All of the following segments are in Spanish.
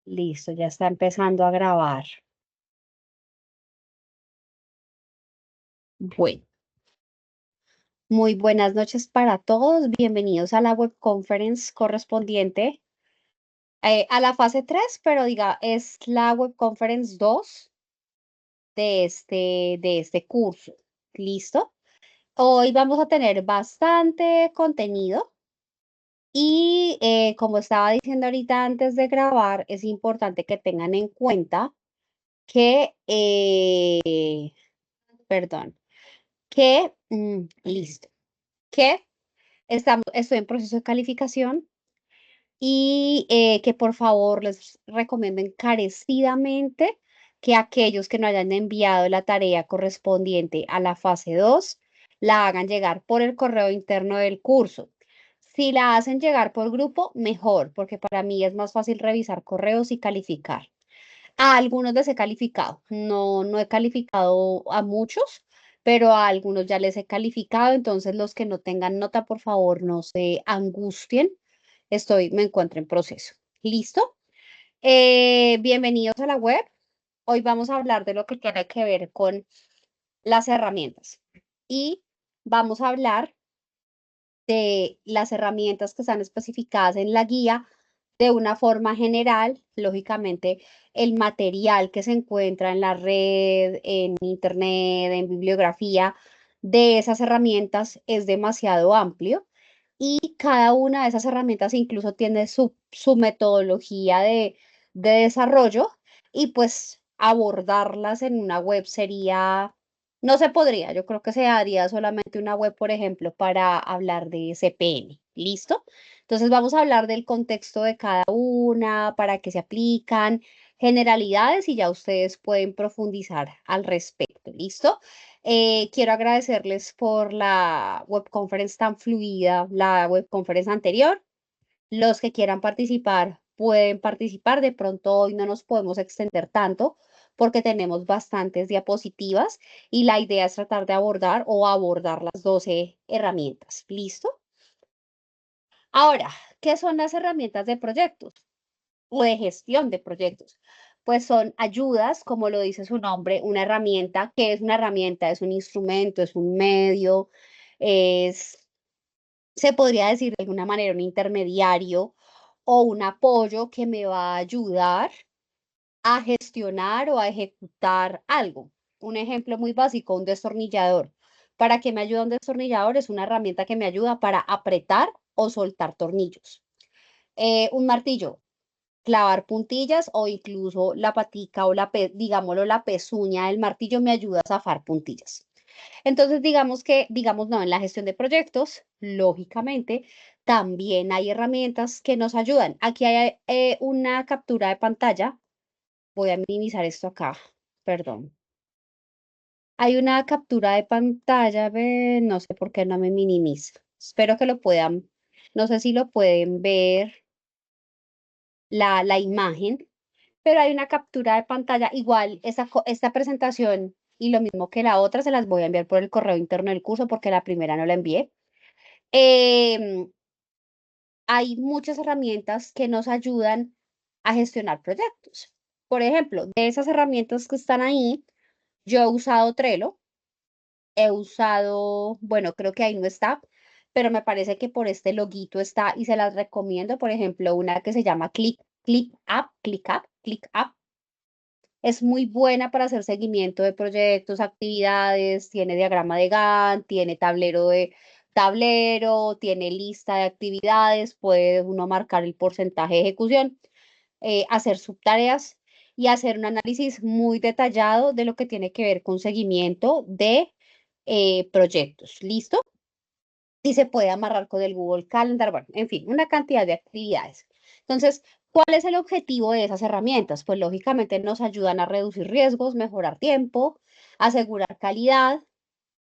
Listo, ya está empezando a grabar. Bueno, muy buenas noches para todos. Bienvenidos a la web conference correspondiente a la fase 3, pero diga, es la web conference 2 de este curso. ¿Listo? Hoy vamos a tener bastante contenido y como estaba diciendo ahorita antes de grabar, es importante que tengan en cuenta que, perdón, listo, que estoy en proceso de calificación y que por favor les recomiendo encarecidamente que aquellos que no hayan enviado la tarea correspondiente a la fase 2 la hagan llegar por el correo interno del curso. Si la hacen llegar por grupo, mejor, porque para mí es más fácil revisar correos y calificar. A algunos les he calificado, no he calificado a muchos, pero a algunos ya les he calificado, entonces los que no tengan nota, por favor, no se angustien. Me encuentro en proceso. ¿Listo? Bienvenidos a la web. Hoy vamos a hablar de lo que tiene que ver con las herramientas y vamos a hablar de las herramientas que están especificadas en la guía de una forma general. Lógicamente, el material que se encuentra en la red, en internet, en bibliografía de esas herramientas es demasiado amplio y cada una de esas herramientas incluso tiene su metodología de desarrollo y pues abordarlas en una web sería no se podría, yo creo que se haría solamente una web, por ejemplo, para hablar de CPN. ¿Listo? Entonces vamos a hablar del contexto de cada una, para qué se aplican, generalidades y ya ustedes pueden profundizar al respecto. ¿Listo? Quiero agradecerles por la web conference tan fluida, la web conference anterior. Los que quieran participar pueden participar. De pronto hoy no nos podemos extender tanto porque tenemos bastantes diapositivas y la idea es tratar de abordar las 12 herramientas. ¿Listo? Ahora, ¿qué son las herramientas de proyectos o de gestión de proyectos? Pues son ayudas, como lo dice su nombre, una herramienta. ¿Qué es una herramienta? Es un instrumento, es un medio, es se podría decir de alguna manera un intermediario o un apoyo que me va a ayudar a gestionar o a ejecutar algo. Un ejemplo muy básico, un destornillador. ¿Para qué me ayuda un destornillador? Es una herramienta que me ayuda para apretar o soltar tornillos. Un martillo, clavar puntillas o incluso la patica o digámoslo, la pezuña del martillo me ayuda a zafar puntillas. Entonces, digamos, no, en la gestión de proyectos, lógicamente, también hay herramientas que nos ayudan. Aquí hay una captura de pantalla. Voy a minimizar esto acá, perdón. Hay una captura de pantalla, no sé por qué no me minimiza. Espero que lo puedan, no sé si lo pueden ver la imagen, pero hay una captura de pantalla. Igual, esta presentación y lo mismo que la otra, se las voy a enviar por el correo interno del curso porque la primera no la envié. Em, Hay muchas herramientas que nos ayudan a gestionar proyectos. Por ejemplo, de esas herramientas que están ahí, yo he usado Trello, he usado, bueno, creo que ahí no está, pero me parece que por este loguito está y se las recomiendo. Por ejemplo, una que se llama ClickUp. Es muy buena para hacer seguimiento de proyectos, actividades, tiene diagrama de Gantt, tiene tablero, tiene lista de actividades, puede uno marcar el porcentaje de ejecución, hacer subtareas y hacer un análisis muy detallado de lo que tiene que ver con seguimiento de proyectos. ¿Listo? Y se puede amarrar con el Google Calendar, bueno, en fin, una cantidad de actividades. Entonces, ¿cuál es el objetivo de esas herramientas? Pues lógicamente nos ayudan a reducir riesgos, mejorar tiempo, asegurar calidad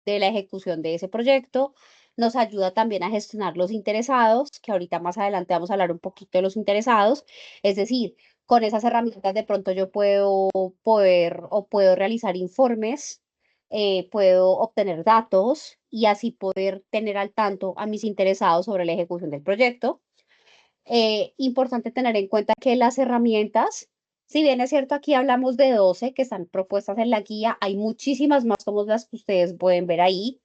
de la ejecución de ese proyecto. Nos ayuda también a gestionar los interesados, que ahorita más adelante vamos a hablar un poquito de los interesados. Es decir, con esas herramientas de pronto yo puedo realizar informes, puedo obtener datos y así poder tener al tanto a mis interesados sobre la ejecución del proyecto. Importante tener en cuenta que las herramientas, si bien es cierto, aquí hablamos de 12 que están propuestas en la guía, hay muchísimas más como las que ustedes pueden ver ahí.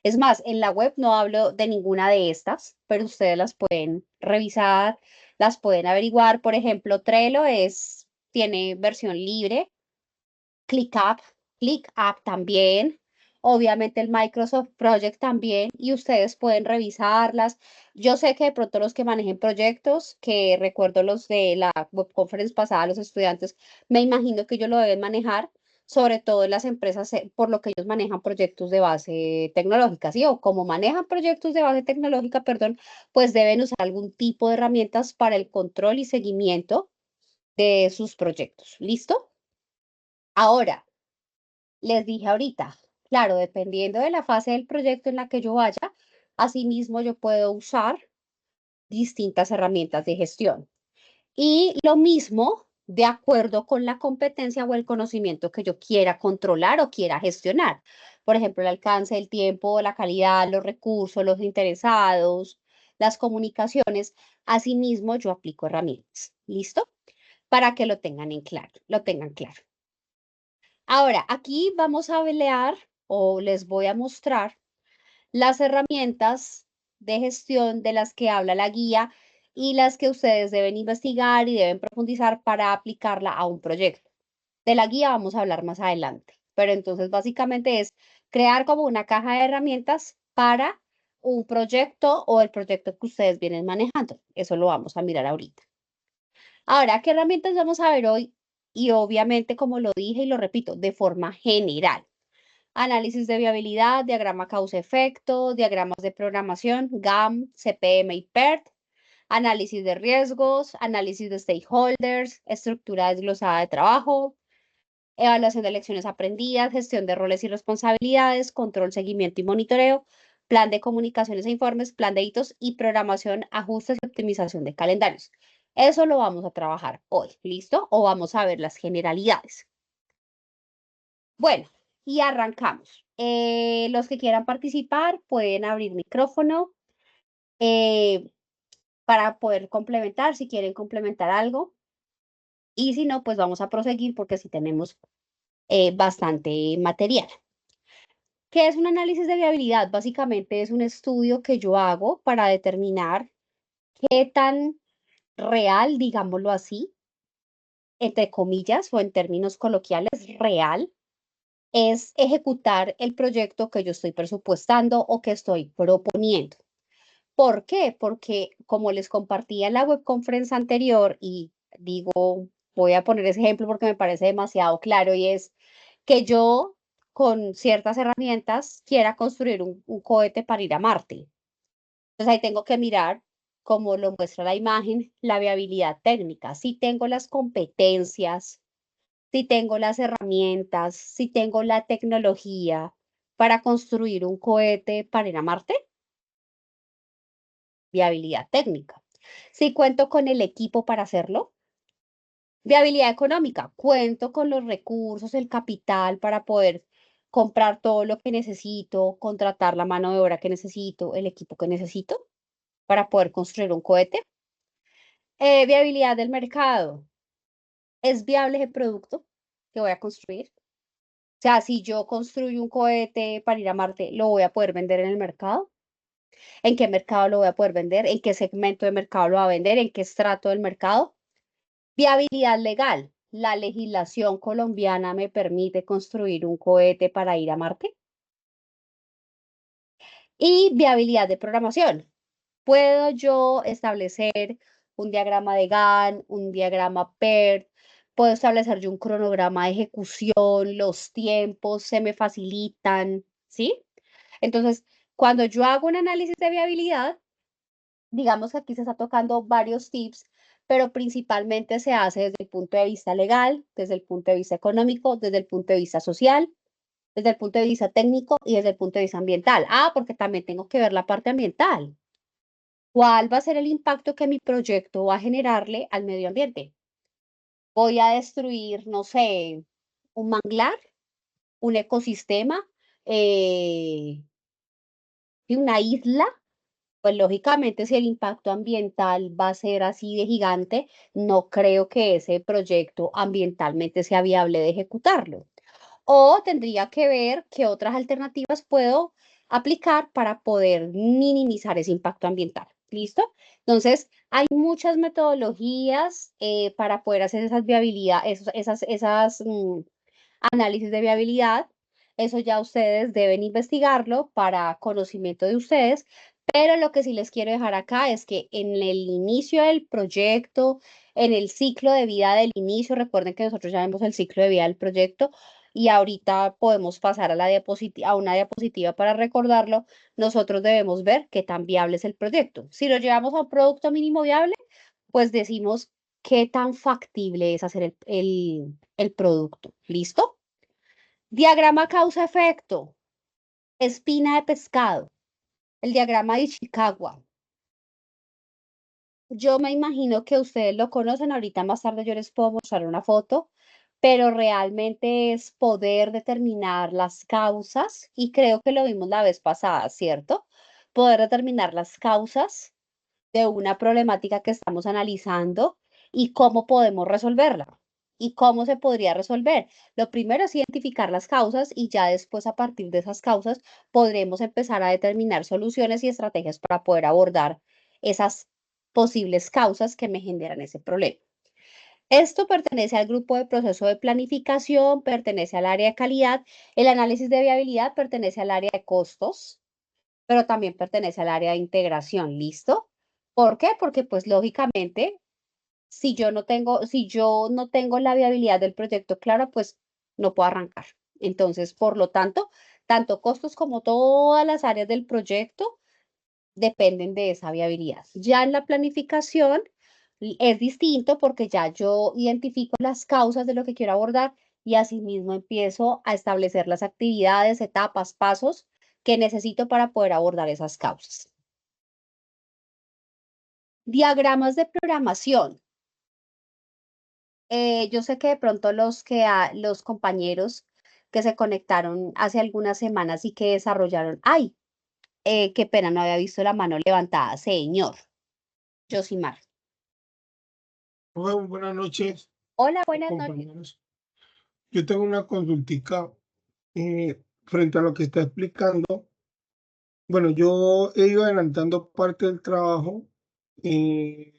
Es más, en la web no hablo de ninguna de estas, pero ustedes las pueden revisar, las pueden averiguar. Por ejemplo, Trello tiene versión libre, ClickUp, ClickUp también, obviamente el Microsoft Project también, y ustedes pueden revisarlas. Yo sé que de pronto los que manejen proyectos, que recuerdo los de la web conference pasada, los estudiantes, me imagino que ellos lo deben manejar, sobre todo en las empresas, por lo que ellos manejan proyectos de base tecnológica, ¿sí? O como manejan proyectos de base tecnológica, perdón, pues deben usar algún tipo de herramientas para el control y seguimiento de sus proyectos. ¿Listo? Ahora, les dije ahorita, claro, dependiendo de la fase del proyecto en la que yo vaya, asimismo yo puedo usar distintas herramientas de gestión. Y lo mismo de acuerdo con la competencia o el conocimiento que yo quiera controlar o quiera gestionar. Por ejemplo, el alcance, el tiempo, la calidad, los recursos, los interesados, las comunicaciones. Asimismo, yo aplico herramientas. ¿Listo? Para que lo tengan en claro, lo tengan claro. Ahora, aquí vamos a pelear o les voy a mostrar las herramientas de gestión de las que habla la guía y las que ustedes deben investigar y deben profundizar para aplicarla a un proyecto. De la guía vamos a hablar más adelante, pero entonces básicamente es crear como una caja de herramientas para un proyecto o el proyecto que ustedes vienen manejando. Eso lo vamos a mirar ahorita. Ahora, ¿qué herramientas vamos a ver hoy? Y obviamente, como lo dije y lo repito, de forma general. Análisis de viabilidad, diagrama causa-efecto, diagramas de programación, GAM, CPM y PERT, análisis de riesgos, análisis de stakeholders, estructura desglosada de trabajo, evaluación de lecciones aprendidas, gestión de roles y responsabilidades, control, seguimiento y monitoreo, plan de comunicaciones e informes, plan de hitos y programación, ajustes y optimización de calendarios. Eso lo vamos a trabajar hoy, ¿listo? O vamos a ver las generalidades. Bueno, y arrancamos. Los que quieran participar pueden abrir micrófono eh, para poder complementar, si quieren complementar algo. Y si no, pues vamos a proseguir porque sí tenemos bastante material. ¿Qué es un análisis de viabilidad? Básicamente es un estudio que yo hago para determinar qué tan real, digámoslo así, entre comillas o en términos coloquiales, real es ejecutar el proyecto que yo estoy presupuestando o que estoy proponiendo. ¿Por qué? Porque como les compartía en la web conference anterior y digo, voy a poner ese ejemplo porque me parece demasiado claro y es que yo con ciertas herramientas quiera construir un cohete para ir a Marte. Entonces ahí tengo que mirar, como lo muestra la imagen, la viabilidad técnica. Si tengo las competencias, si tengo las herramientas, si tengo la tecnología para construir un cohete para ir a Marte, viabilidad técnica. Si cuento con el equipo para hacerlo, viabilidad económica, cuento con los recursos, el capital para poder comprar todo lo que necesito, contratar la mano de obra que necesito, el equipo que necesito para poder construir un cohete. Viabilidad del mercado. ¿Es viable ese producto que voy a construir? O sea, si yo construyo un cohete para ir a Marte, ¿lo voy a poder vender en el mercado? ¿En qué mercado lo voy a poder vender? ¿En qué segmento de mercado lo va a vender? ¿En qué estrato del mercado? Viabilidad legal. ¿La legislación colombiana me permite construir un cohete para ir a Marte? Y viabilidad de programación. ¿Puedo yo establecer un diagrama de Gantt, un diagrama PERT? ¿Puedo establecer yo un cronograma de ejecución? ¿Los tiempos se me facilitan? ¿Sí? Entonces, cuando yo hago un análisis de viabilidad, digamos que aquí se está tocando varios tips, pero principalmente se hace desde el punto de vista legal, desde el punto de vista económico, desde el punto de vista social, desde el punto de vista técnico y desde el punto de vista ambiental. Ah, porque también tengo que ver la parte ambiental. ¿Cuál va a ser el impacto que mi proyecto va a generarle al medio ambiente? ¿Voy a destruir, no sé, un manglar, un ecosistema, una isla? pues lógicamente si el impacto ambiental va a ser así de gigante, no creo que ese proyecto ambientalmente sea viable de ejecutarlo. O tendría que ver qué otras alternativas puedo aplicar para poder minimizar ese impacto ambiental. ¿Listo? Entonces, hay muchas metodologías para poder hacer esas viabilidad, esas análisis de viabilidad. Eso ya ustedes deben investigarlo para conocimiento de ustedes, pero lo que sí les quiero dejar acá es que en el inicio del proyecto, en el ciclo de vida del inicio, recuerden que nosotros ya vemos el ciclo de vida del proyecto y ahorita podemos pasar a a una diapositiva para recordarlo. Nosotros debemos ver qué tan viable es el proyecto. Si lo llevamos a un producto mínimo viable, pues decimos qué tan factible es hacer el producto. ¿Listo? Diagrama causa-efecto, espina de pescado, el diagrama de Ishikawa. Yo me imagino que ustedes lo conocen, ahorita más tarde yo les puedo mostrar una foto, pero realmente es poder determinar las causas, y creo que lo vimos la vez pasada, ¿cierto? Poder determinar las causas de una problemática que estamos analizando y cómo podemos resolverla. ¿Y cómo se podría resolver? Lo primero es identificar las causas y ya después a partir de esas causas podremos empezar a determinar soluciones y estrategias para poder abordar esas posibles causas que me generan ese problema. Esto pertenece al grupo de proceso de planificación, pertenece al área de calidad, el análisis de viabilidad pertenece al área de costos, pero también pertenece al área de integración, ¿listo? ¿Por qué? Porque pues lógicamente, si yo no tengo la viabilidad del proyecto clara, pues no puedo arrancar. Entonces, por lo tanto, tanto costos como todas las áreas del proyecto dependen de esa viabilidad. Ya en la planificación es distinto porque ya yo identifico las causas de lo que quiero abordar y asimismo empiezo a establecer las actividades, etapas, pasos que necesito para poder abordar esas causas. Diagramas de programación. Yo sé que de pronto los compañeros que se conectaron hace algunas semanas y que desarrollaron, ay, qué pena, no había visto la mano levantada, señor Josimar. Bueno, buenas noches, Hola, buenas noches. compañeros. Yo tengo una consultica frente a lo que está explicando. Bueno, yo he ido adelantando parte del trabajo eh,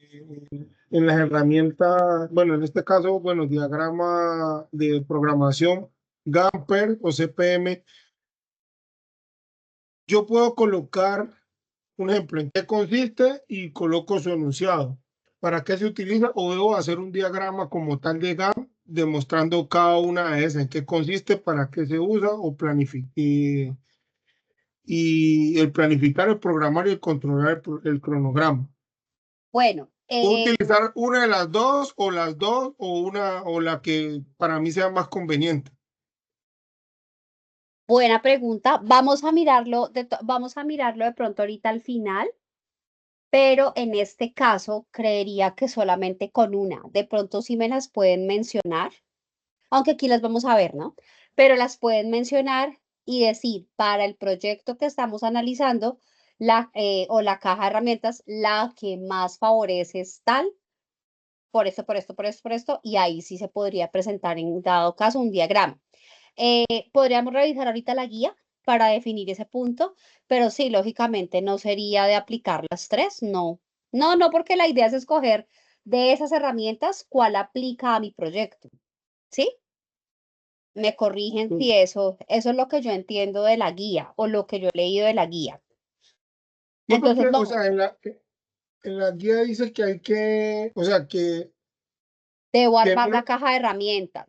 en las herramientas, bueno, en este caso, bueno, diagrama de programación, Gamper o CPM. Yo puedo colocar un ejemplo en qué consiste y coloco su enunciado. ¿Para qué se utiliza? O debo hacer un diagrama como tal de GAN demostrando cada una de esas, en qué consiste, para qué se usa o planificar. Y el planificar, el programar y el controlar el cronograma. Bueno, ¿Puedo utilizar una de las dos o las dos o una o la que para mí sea más conveniente? buena pregunta. Vamos a mirarlo de pronto ahorita al final, pero en este caso creería que solamente con una. De pronto sí me las pueden mencionar, aunque aquí las vamos a ver, ¿no? Pero las pueden mencionar y decir para el proyecto que estamos analizando o la caja de herramientas, la que más favorece es tal, por esto, por esto, por esto, por esto, y ahí sí se podría presentar en dado caso un diagrama. Podríamos revisar ahorita la guía para definir ese punto, pero sí, lógicamente no sería de aplicar las tres, no. No, no, porque la idea es escoger de esas herramientas cuál aplica a mi proyecto, ¿sí? Me corrigen si eso es lo que yo entiendo de la guía o lo que yo he leído de la guía. No, porque, Entonces, o no, sea, en la guía dice que hay que, o sea, debo que armar la una, caja de herramientas,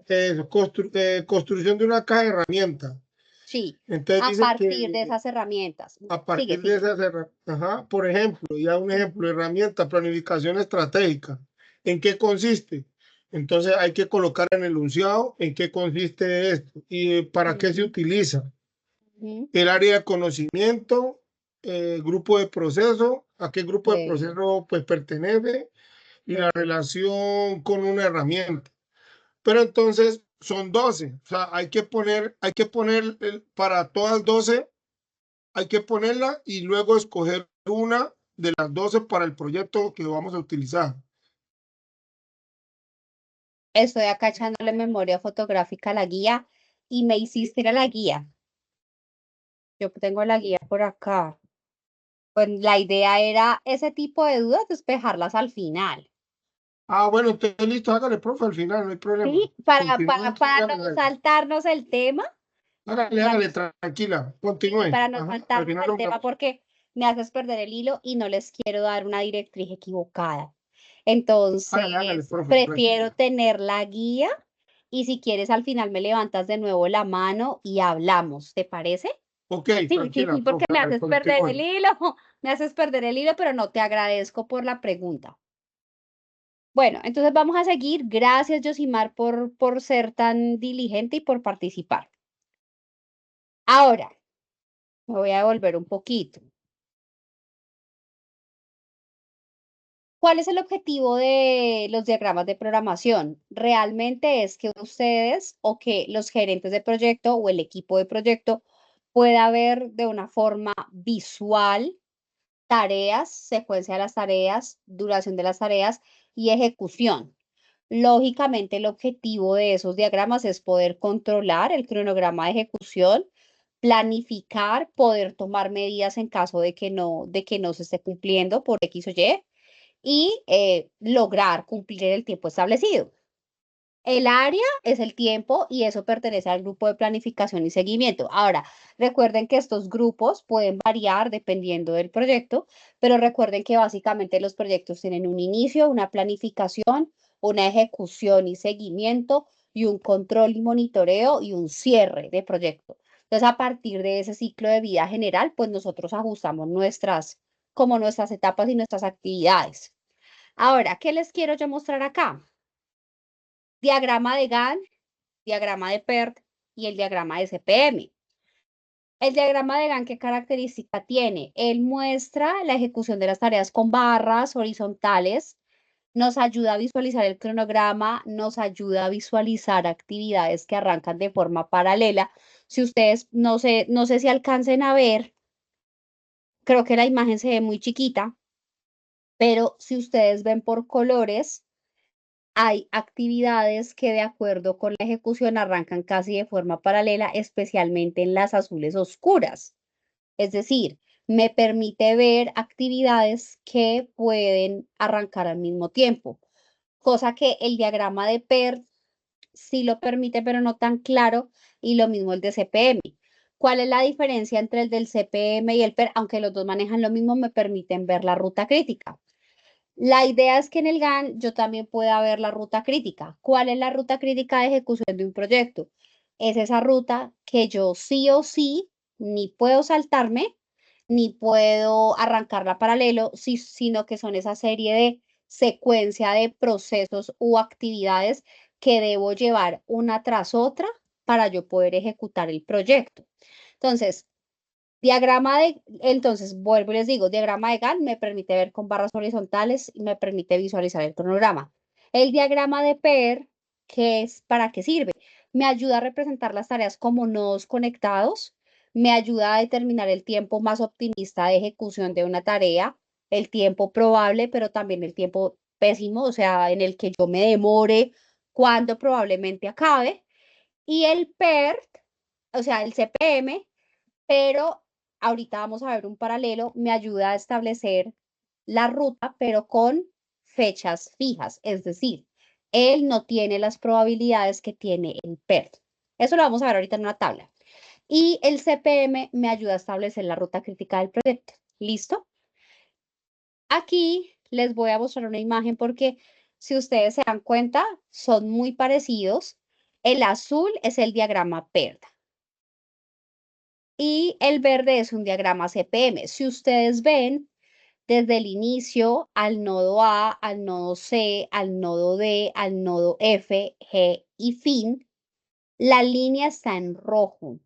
construcción de una caja de herramientas. sí, Entonces a dice partir de que esas herramientas. a Sigue, partir de sigue. esas herramientas, por ejemplo, ya un ejemplo, herramienta, planificación estratégica. ¿En qué consiste? Entonces hay que colocar en el enunciado en qué consiste esto y para qué se Ujú, utiliza. ujú, El área de conocimiento, grupo de proceso, a qué grupo de sí, proceso pues pertenece y la sí. relación con una herramienta. Pero entonces son 12, o sea, hay que poner para todas 12 hay que ponerla y luego escoger una de las 12 para el proyecto que vamos a utilizar. Estoy acá echándole memoria fotográfica a la guía y me hiciste ir a la guía. Yo tengo la guía por acá. Pues la idea era ese tipo de dudas, despejarlas al final. Ah, bueno, entonces listo, hágale, profe, al final, no hay problema. Sí, para, Continúe, para, entonces, para no saltarnos el tema, hágale, para, hágale, tranquila, sí, continúe. para no Ajá, al saltarnos final el lo tema miramos. porque me haces perder el hilo y no les quiero dar una directriz equivocada. Entonces, Hágale, profe, prefiero tranquila. tener la guía y si quieres al final me levantas de nuevo la mano y hablamos, ¿te parece? Ok, Sí, sí, tranquila, sí, porque profe, me hágale, haces perder el continúe. hilo, me haces perder el hilo, pero no te agradezco por la pregunta. Bueno, entonces vamos a seguir. Gracias, Yosimar, por ser tan diligente y por participar. Ahora, me voy a devolver un poquito. ¿Cuál es el objetivo de los diagramas de programación? Realmente es que ustedes o que los gerentes de proyecto o el equipo de proyecto pueda ver de una forma visual tareas, secuencia de las tareas, duración de las tareas y ejecución. Lógicamente, el objetivo de esos diagramas es poder controlar el cronograma de ejecución, planificar, poder tomar medidas en caso de que no se esté cumpliendo por X o y lograr cumplir el tiempo establecido. El área es el tiempo y eso pertenece al grupo de planificación y seguimiento. Ahora, recuerden que estos grupos pueden variar dependiendo del proyecto, pero recuerden que básicamente los proyectos tienen un inicio, una planificación, una ejecución y seguimiento y un control y monitoreo y un cierre de proyecto. Entonces, a partir de ese ciclo de vida general, pues nosotros ajustamos como nuestras etapas y nuestras actividades. Ahora, ¿qué les quiero yo mostrar acá? Diagrama de Gantt, diagrama de PERT y el diagrama de CPM. El diagrama de Gantt, ¿qué característica tiene? Él muestra la ejecución de las tareas con barras horizontales, nos ayuda a visualizar el cronograma, nos ayuda a visualizar actividades que arrancan de forma paralela. Si ustedes, no sé si alcancen a ver, creo que la imagen se ve muy chiquita, pero si ustedes ven por colores, hay actividades que de acuerdo con la ejecución arrancan casi de forma paralela, especialmente en las azules oscuras. Es decir, me permite ver actividades que pueden arrancar al mismo tiempo, cosa que el diagrama de PERT sí lo permite, pero no tan claro, y lo mismo el de CPM. ¿Cuál es la diferencia entre el del CPM y el PERT? Aunque los dos manejan lo mismo, me permiten ver la ruta crítica. La idea es que en el GAN yo también pueda ver la ruta crítica. ¿Cuál es la ruta crítica de ejecución de un proyecto? Es esa ruta que yo sí o sí ni puedo saltarme, ni puedo arrancarla paralelo, sino que son esa serie de secuencia de procesos u actividades que debo llevar una tras otra para yo poder ejecutar el proyecto. Entonces, entonces, vuelvo y les digo, diagrama de Gantt me permite ver con barras horizontales y me permite visualizar el cronograma. El diagrama de PER, ¿para qué sirve? Me ayuda a representar las tareas como nodos conectados, me ayuda a determinar el tiempo más optimista de ejecución de una tarea, el tiempo probable, pero también el tiempo pésimo, o sea, en el que yo me demore cuando probablemente acabe. Y el PERT, o sea, el CPM, pero ahorita vamos a ver un paralelo, me ayuda a establecer la ruta, pero con fechas fijas, es decir, él no tiene las probabilidades que tiene el PERT. Eso lo vamos a ver ahorita en una tabla. Y el CPM me ayuda a establecer la ruta crítica del proyecto. ¿Listo? Aquí les voy a mostrar una imagen porque si ustedes se dan cuenta, son muy parecidos. El azul es el diagrama PERT y el verde es un diagrama CPM. Si ustedes ven, desde el inicio al nodo A, al nodo C, al nodo D, al nodo F, G y fin, la línea está en rojo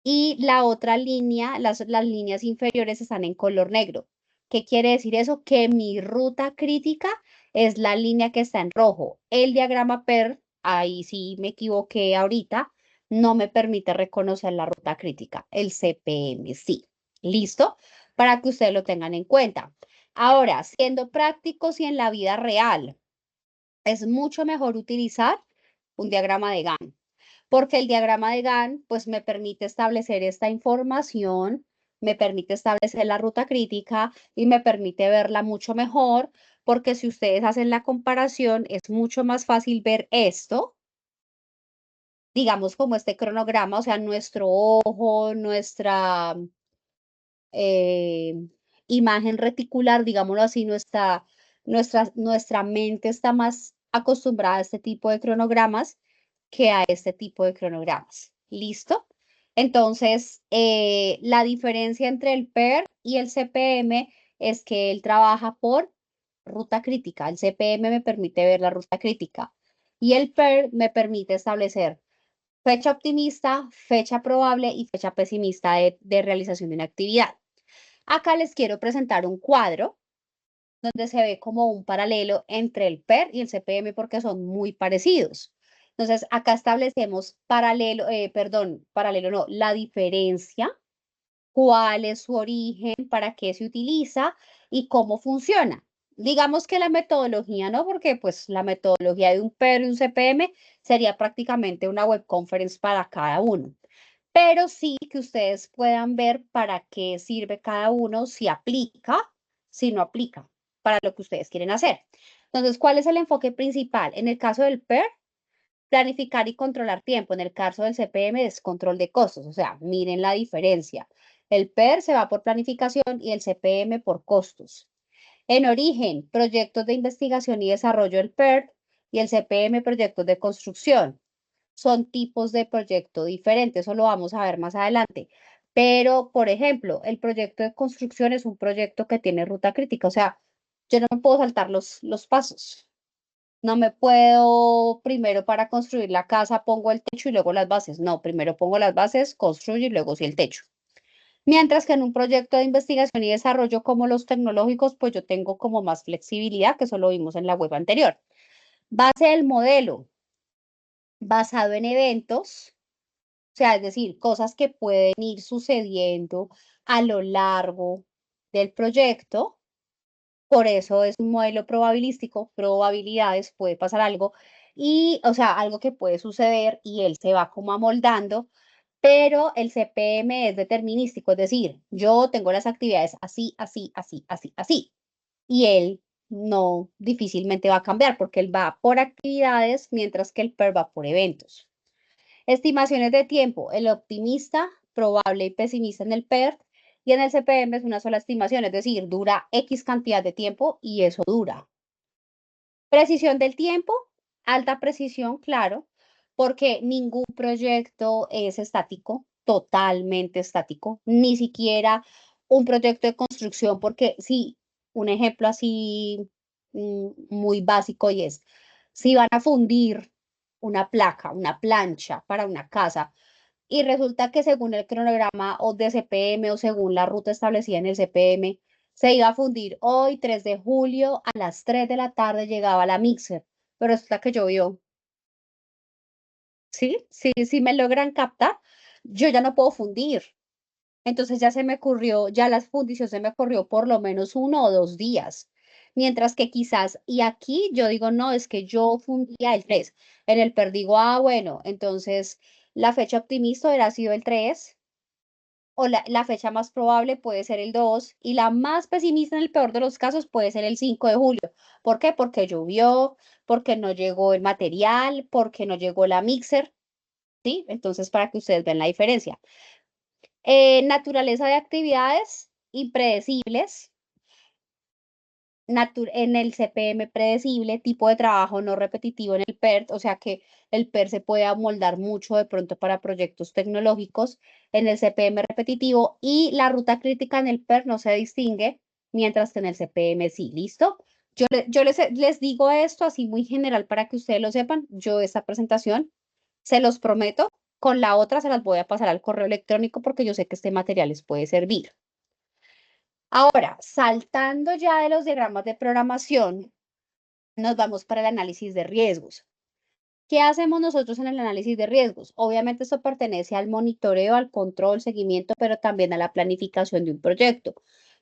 y la otra línea, las líneas inferiores están en color negro. ¿Qué quiere decir eso? Que mi ruta crítica es la línea que está en rojo. El diagrama PER, ahí sí me equivoqué ahorita, no me permite reconocer la ruta crítica. El CPM sí. ¿Listo? para que ustedes lo tengan en cuenta. Ahora, siendo prácticos y en la vida real, es mucho mejor utilizar un diagrama de Gantt, porque el diagrama de Gantt pues me permite establecer esta información, me permite establecer la ruta crítica y me permite verla mucho mejor, porque si ustedes hacen la comparación es mucho más fácil ver esto, digamos como este cronograma, o sea, nuestro ojo, nuestra eh, imagen reticular, digámoslo así, nuestra mente está más acostumbrada a este tipo de cronogramas que a este tipo de cronogramas. ¿Listo? Entonces, la diferencia entre el PER y el CPM es que él trabaja por ruta crítica. El CPM me permite ver la ruta crítica y el PER me permite establecer fecha optimista, fecha probable y fecha pesimista de realización de una actividad. Acá les quiero presentar un cuadro donde se ve como un paralelo entre el PER y el CPM porque son muy parecidos. Entonces, acá establecemos paralelo no, la diferencia, cuál es su origen, para qué se utiliza y cómo funciona. Digamos que la metodología, ¿no? Porque pues la metodología de un PER y un CPM sería prácticamente una web conference para cada uno. Pero sí que ustedes puedan ver para qué sirve cada uno, si aplica, si no aplica, para lo que ustedes quieren hacer. Entonces, ¿cuál es el enfoque principal? En el caso del PER, planificar y controlar tiempo. En el caso del CPM es control de costos. O sea, miren la diferencia. El PER se va por planificación y el CPM por costos. En origen, proyectos de investigación y desarrollo el PER y el CPM proyectos de construcción. Son tipos de proyecto diferentes, eso lo vamos a ver más adelante. Pero, por ejemplo, el proyecto de construcción es un proyecto que tiene ruta crítica, o sea, yo no me puedo saltar los pasos. No me puedo, primero para construir la casa pongo el techo y luego las bases. No, primero pongo las bases, construyo y luego sí el techo. Mientras que en un proyecto de investigación y desarrollo como los tecnológicos, pues yo tengo como más flexibilidad, que eso lo vimos en la web anterior. Base del modelo, basado en eventos, o sea, es decir, cosas que pueden ir sucediendo a lo largo del proyecto. Por eso es un modelo probabilístico, probabilidades, puede pasar algo, y, o sea, algo que puede suceder y él se va como amoldando, pero el CPM es determinístico, es decir, yo tengo las actividades así, así, así, así, así, y él no difícilmente va a cambiar porque él va por actividades, mientras que el PER va por eventos. Estimaciones de tiempo, el optimista, probable y pesimista en el PER y en el CPM es una sola estimación, es decir, dura X cantidad de tiempo y eso dura. Precisión del tiempo, alta precisión, claro, porque ningún proyecto es estático, totalmente estático, ni siquiera un proyecto de construcción, porque sí, un ejemplo así muy básico y es, si van a fundir una placa, una plancha para una casa, y resulta que según el cronograma o de CPM o según la ruta establecida en el CPM, se iba a fundir hoy, 3 de julio, a las 3 de la tarde llegaba la mixer, pero resulta que llovió. ¿Sí? Sí, sí me logran captar. Yo ya no puedo fundir. Entonces ya se me ocurrió, ya la fundición se me ocurrió por lo menos 1 o 2 días. Mientras que quizás, y aquí yo digo, no, es que yo fundía el 3. En el PER digo, bueno, entonces la fecha optimista hubiera sido el 3 o la fecha más probable puede ser el 2 y la más pesimista en el peor de los casos puede ser el 5 de julio. ¿Por qué? Porque llovió, porque no llegó el material, porque no llegó la mixer, ¿sí? Entonces, para que ustedes vean la diferencia. Naturaleza de actividades impredecibles, en el CPM predecible, tipo de trabajo no repetitivo en el PERT, o sea que el PERT se puede amoldar mucho de pronto para proyectos tecnológicos en el CPM repetitivo y la ruta crítica en el PERT no se distingue, mientras que en el CPM sí, ¿listo? Yo les digo esto así muy general para que ustedes lo sepan. Yo esta presentación, se los prometo, con la otra se las voy a pasar al correo electrónico porque yo sé que este material les puede servir. Ahora, saltando ya de los diagramas de programación, nos vamos para el análisis de riesgos. ¿Qué hacemos nosotros en el análisis de riesgos? Obviamente esto pertenece al monitoreo, al control, seguimiento, pero también a la planificación de un proyecto.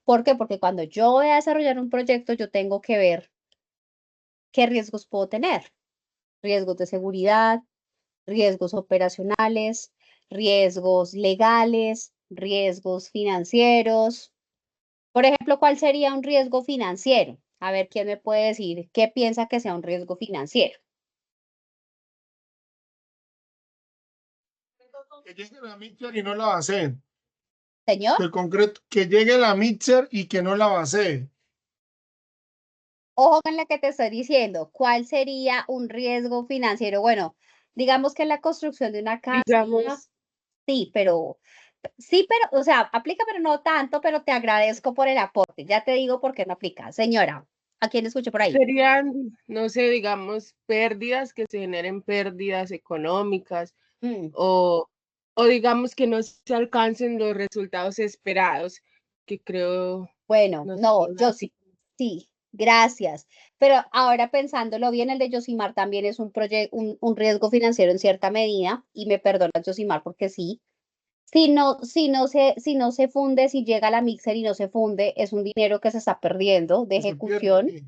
¿Por qué? Porque cuando yo voy a desarrollar un proyecto, yo tengo que ver qué riesgos puedo tener. Riesgos de seguridad, riesgos operacionales, riesgos legales, riesgos financieros. Por ejemplo, ¿cuál sería un riesgo financiero? A ver, ¿quién me puede decir qué piensa que sea un riesgo financiero? Que llegue la mixer y no la va a hacer. Señor, Que el concreto, que llegue la mixer y que no la va a hacer. ojo con lo que te estoy diciendo. ¿Cuál sería un riesgo financiero? Bueno, digamos que la construcción de una casa, Digamos, sí, sí, pero, o sea, aplica, pero no tanto, pero te agradezco por el aporte. Ya te digo por qué no aplica. Señora, ¿a quién escucho por ahí? serían, no sé, digamos, pérdidas que se generen pérdidas económicas Mm, o, o digamos que no se alcancen los resultados esperados, que creo, bueno, no sé, no, yo así. sí, gracias. Pero ahora pensándolo bien, el de Yosimar también es un riesgo financiero en cierta medida, y me perdonas, Yosimar, porque sí. Si no se funde, si llega la mixer y no se funde, es un dinero que se está perdiendo de Que se pierde, ejecución, sí.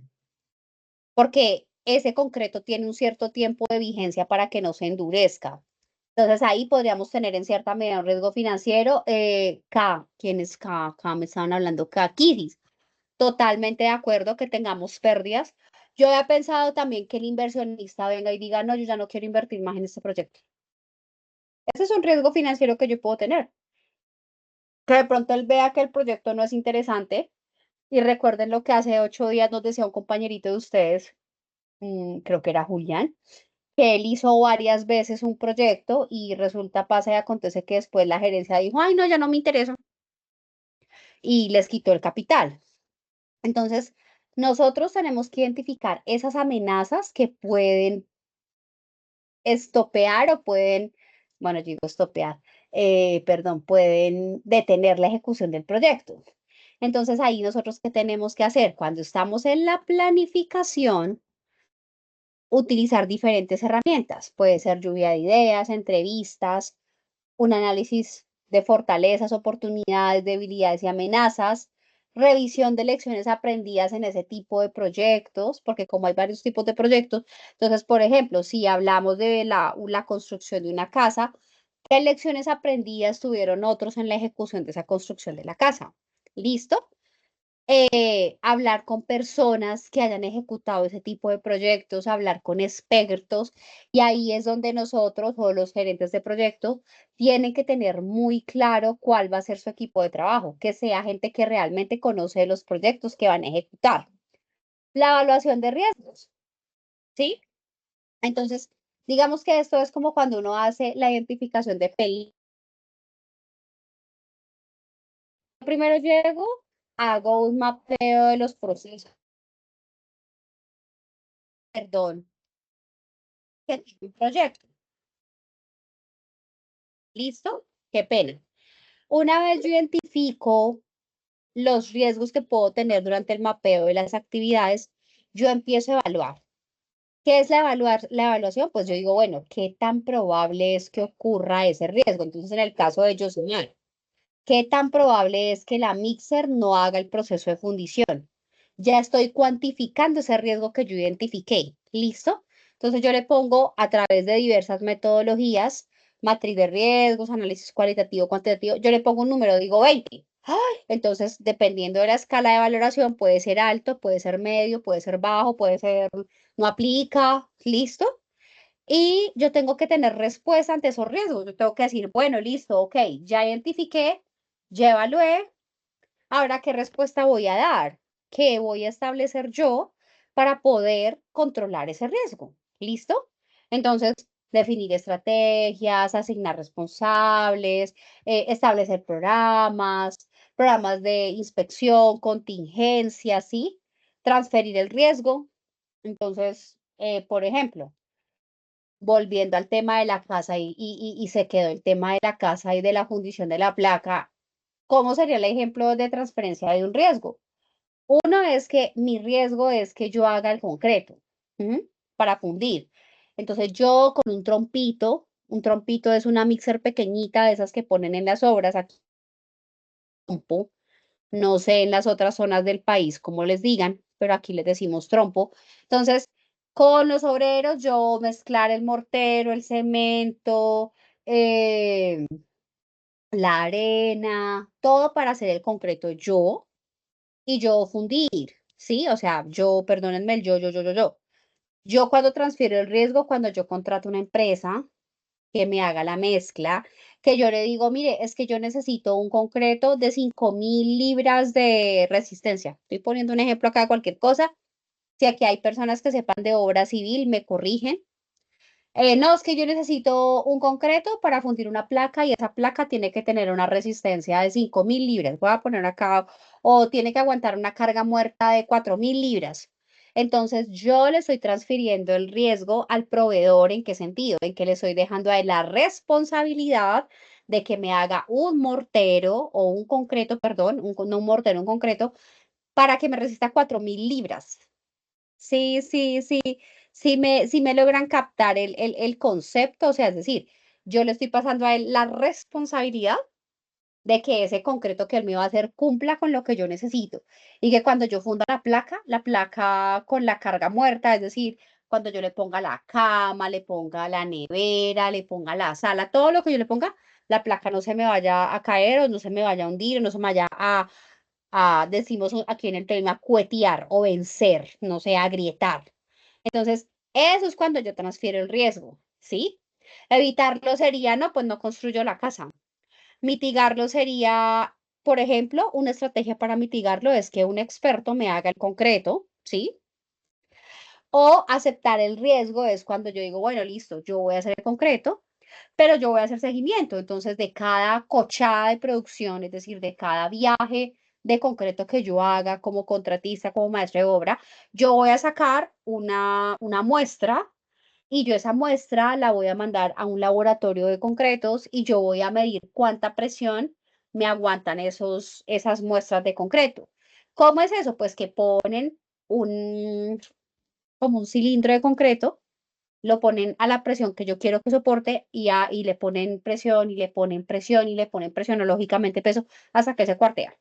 porque ese concreto tiene un cierto tiempo de vigencia para que no se endurezca. Entonces ahí podríamos tener en cierta medida un riesgo financiero. ¿Quién es K? K me estaban hablando, K, Kiris. Totalmente de acuerdo que tengamos pérdidas. Yo había pensado también que el inversionista venga y diga, no, yo ya no quiero invertir más en este proyecto. Ese es un riesgo financiero que yo puedo tener. Que de pronto él vea que el proyecto no es interesante. Y recuerden lo que hace 8 días nos decía un compañerito de ustedes, creo que era Julián, que él hizo varias veces un proyecto y resulta, pasa y acontece que después la gerencia dijo, ay, no, ya no me interesa, y les quitó el capital. Entonces, nosotros tenemos que identificar esas amenazas que pueden estopear o pueden, bueno, yo digo estopear, perdón, pueden detener la ejecución del proyecto. Entonces, ahí nosotros, ¿qué tenemos que hacer? Cuando estamos en la planificación, utilizar diferentes herramientas. Puede ser lluvia de ideas, entrevistas, un análisis de fortalezas, oportunidades, debilidades y amenazas, revisión de lecciones aprendidas en ese tipo de proyectos, porque como hay varios tipos de proyectos, entonces, por ejemplo, si hablamos de la construcción de una casa, ¿qué lecciones aprendidas tuvieron otros en la ejecución de esa construcción de la casa? ¿Listo? Hablar con personas que hayan ejecutado ese tipo de proyectos, hablar con expertos, y ahí es donde nosotros o los gerentes de proyecto tienen que tener muy claro cuál va a ser su equipo de trabajo, que sea gente que realmente conoce los proyectos que van a ejecutar. La evaluación de riesgos, ¿sí? Entonces, digamos que esto es como cuando uno hace la identificación de peligro. Primero llego, hago un mapeo de los procesos, perdón, que tiene un proyecto. ¿Listo? Qué pena. Una vez yo identifico los riesgos que puedo tener durante el mapeo de las actividades, yo empiezo a evaluar. ¿Qué es la evaluación? Pues yo digo, bueno, ¿qué tan probable es que ocurra ese riesgo? Entonces, en el caso de Yosemite, ¿qué tan probable es que la mixer no haga el proceso de fundición? Ya estoy cuantificando ese riesgo que yo identifiqué. ¿Listo? Entonces yo le pongo a través de diversas metodologías, matriz de riesgos, análisis cualitativo, cuantitativo, yo le pongo un número, digo 20. ¡Ay! Entonces, dependiendo de la escala de valoración, puede ser alto, puede ser medio, puede ser bajo, puede ser no aplica. ¿Listo? Y yo tengo que tener respuesta ante esos riesgos. Yo tengo que decir, bueno, listo, ok, ya identifiqué, ya evalué, ahora qué respuesta voy a dar, qué voy a establecer yo para poder controlar ese riesgo. ¿Listo? Entonces, definir estrategias, asignar responsables, establecer programas de inspección, contingencia, ¿sí? Transferir el riesgo. Entonces, por ejemplo, volviendo al tema de la casa y se quedó el tema de la casa y de la fundición de la placa, ¿cómo sería el ejemplo de transferencia de un riesgo? Uno es que mi riesgo es que yo haga el concreto, ¿m? Para fundir. Entonces yo con un trompito es una mixer pequeñita de esas que ponen en las obras aquí, No sé en las otras zonas del país cómo les digan, pero aquí les decimos trompo. Entonces, con los obreros, yo mezclar el mortero, el cemento, eh, la arena, todo para hacer el concreto yo y yo fundir, ¿sí? O sea, yo, perdónenme el yo. Yo cuando transfiero el riesgo, cuando yo contrato una empresa que me haga la mezcla, que yo le digo, mire, es que yo necesito un concreto de 5.000 libras de resistencia. Estoy poniendo un ejemplo acá de cualquier cosa. Si aquí hay personas que sepan de obra civil, me corrigen. No, es que yo necesito un concreto para fundir una placa y esa placa tiene que tener una resistencia de 5.000 libras. Voy a poner acá, o tiene que aguantar una carga muerta de 4.000 libras. Entonces, yo le estoy transfiriendo el riesgo al proveedor. ¿En qué sentido? En que le estoy dejando a él la responsabilidad de que me haga un mortero o un concreto, perdón, no un mortero, un concreto, para que me resista 4.000 libras. Sí, sí, sí, sí me logran captar el concepto, o sea, es decir, yo le estoy pasando a él la responsabilidad de que ese concreto que él me va a hacer cumpla con lo que yo necesito y que cuando yo funda la placa con la carga muerta, es decir, cuando yo le ponga la cama, le ponga la nevera, le ponga la sala, todo lo que yo le ponga, la placa no se me vaya a caer o no se me vaya a hundir o no se me vaya decimos aquí en el tema, cuetear o vencer, no sé, agrietar. Entonces, eso es cuando yo transfiero el riesgo, ¿sí? Evitarlo sería, no, pues no construyo la casa. Mitigarlo sería, por ejemplo, una estrategia para mitigarlo es que un experto me haga el concreto, ¿sí? O aceptar el riesgo es cuando yo digo, bueno, listo, yo voy a hacer el concreto, pero yo voy a hacer seguimiento. Entonces, de cada cochada de producción, es decir, de cada viaje de concreto que yo haga como contratista, como maestra de obra, yo voy a sacar una muestra y yo esa muestra la voy a mandar a un laboratorio de concretos y yo voy a medir cuánta presión me aguantan esas muestras de concreto. ¿Cómo es eso? Pues que ponen un, como un cilindro de concreto, lo ponen a la presión que yo quiero que soporte y le ponen presión y le ponen presión y le ponen presión, o lógicamente peso, hasta que se cuartea.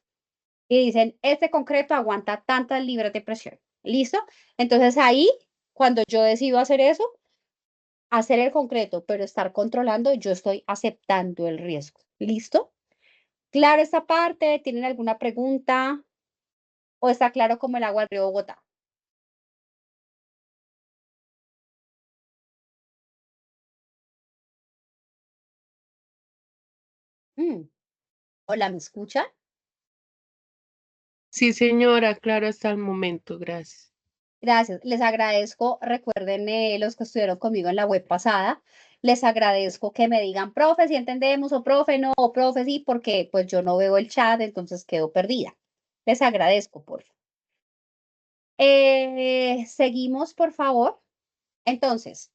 Y dicen, este concreto aguanta tantas libras de presión. ¿Listo? Entonces ahí, cuando yo decido hacer eso, hacer el concreto, pero estar controlando, yo estoy aceptando el riesgo. ¿Listo? ¿Claro esta parte? ¿Tienen alguna pregunta? ¿O está claro como el agua del río Bogotá? Mm, Hola, ¿me escuchan? Sí, señora, claro, hasta el momento, gracias. Gracias, les agradezco. Recuerden los que estuvieron conmigo en la web pasada, les agradezco que me digan, profe, si entendemos, o profe, no, o profe, sí, porque pues yo no veo el chat, entonces quedo perdida. Les agradezco, por favor. Seguimos, por favor. Entonces,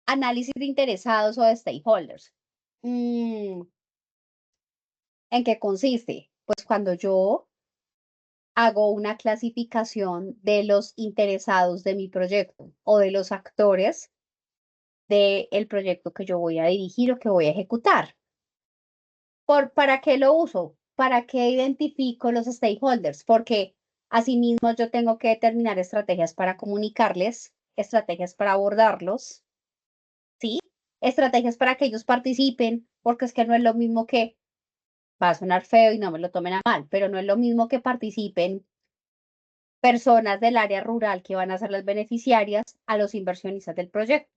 análisis de interesados o de stakeholders. Mm, ¿En qué consiste? Pues cuando yo hago una clasificación de los interesados de mi proyecto o de los actores del proyecto que yo voy a dirigir o que voy a ejecutar. ¿Para qué lo uso? ¿Para qué identifico los stakeholders? Porque asimismo yo tengo que determinar estrategias para comunicarles, estrategias para abordarlos, ¿sí? Estrategias para que ellos participen, porque es que no es lo mismo que, va a sonar feo y no me lo tomen a mal, pero no es lo mismo que participen personas del área rural que van a ser las beneficiarias a los inversionistas del proyecto.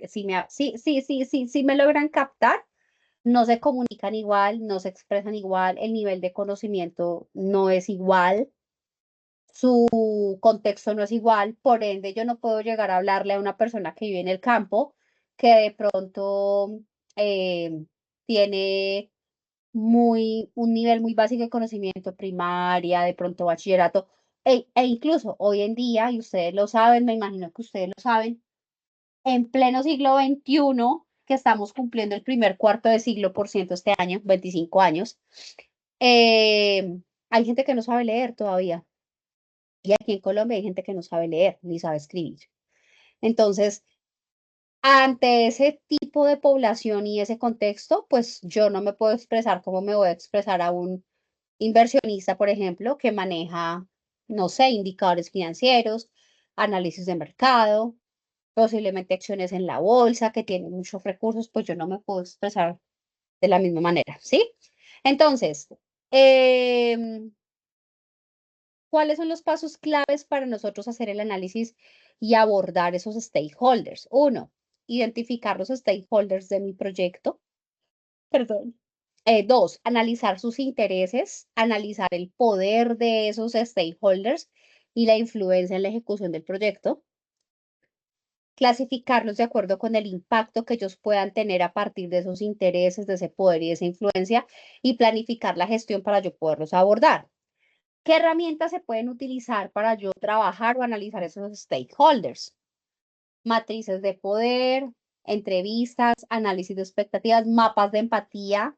Sí me logran captar, no se comunican igual, no se expresan igual, el nivel de conocimiento no es igual, su contexto no es igual, por ende yo no puedo llegar a hablarle a una persona que vive en el campo que de pronto tiene un nivel muy básico de conocimiento primaria, de pronto bachillerato, e incluso hoy en día, y ustedes lo saben, me imagino que ustedes lo saben, en pleno siglo XXI, que estamos cumpliendo el primer cuarto de siglo por ciento este año, 25 años, hay gente que no sabe leer todavía. Y aquí en Colombia hay gente que no sabe leer ni sabe escribir. Entonces, ante ese tipo de población y ese contexto, pues yo no me puedo expresar como me voy a expresar inversionista, por ejemplo, que maneja, no sé, indicadores financieros, análisis de mercado, posiblemente acciones en la bolsa, que tiene muchos recursos, pues yo no me puedo expresar de la misma manera, ¿sí? Entonces, ¿cuáles son los pasos claves para nosotros hacer el análisis y abordar esos stakeholders? Uno, identificar los stakeholders de mi proyecto. Perdón. Dos, analizar sus intereses, analizar el poder de esos stakeholders y la influencia en la ejecución del proyecto. Clasificarlos de acuerdo con el impacto que ellos puedan tener a partir de esos intereses, de ese poder y de esa influencia, y planificar la gestión para yo poderlos abordar. ¿Qué herramientas se pueden utilizar para yo trabajar o analizar esos stakeholders? Matrices de poder, entrevistas, análisis de expectativas, mapas de empatía,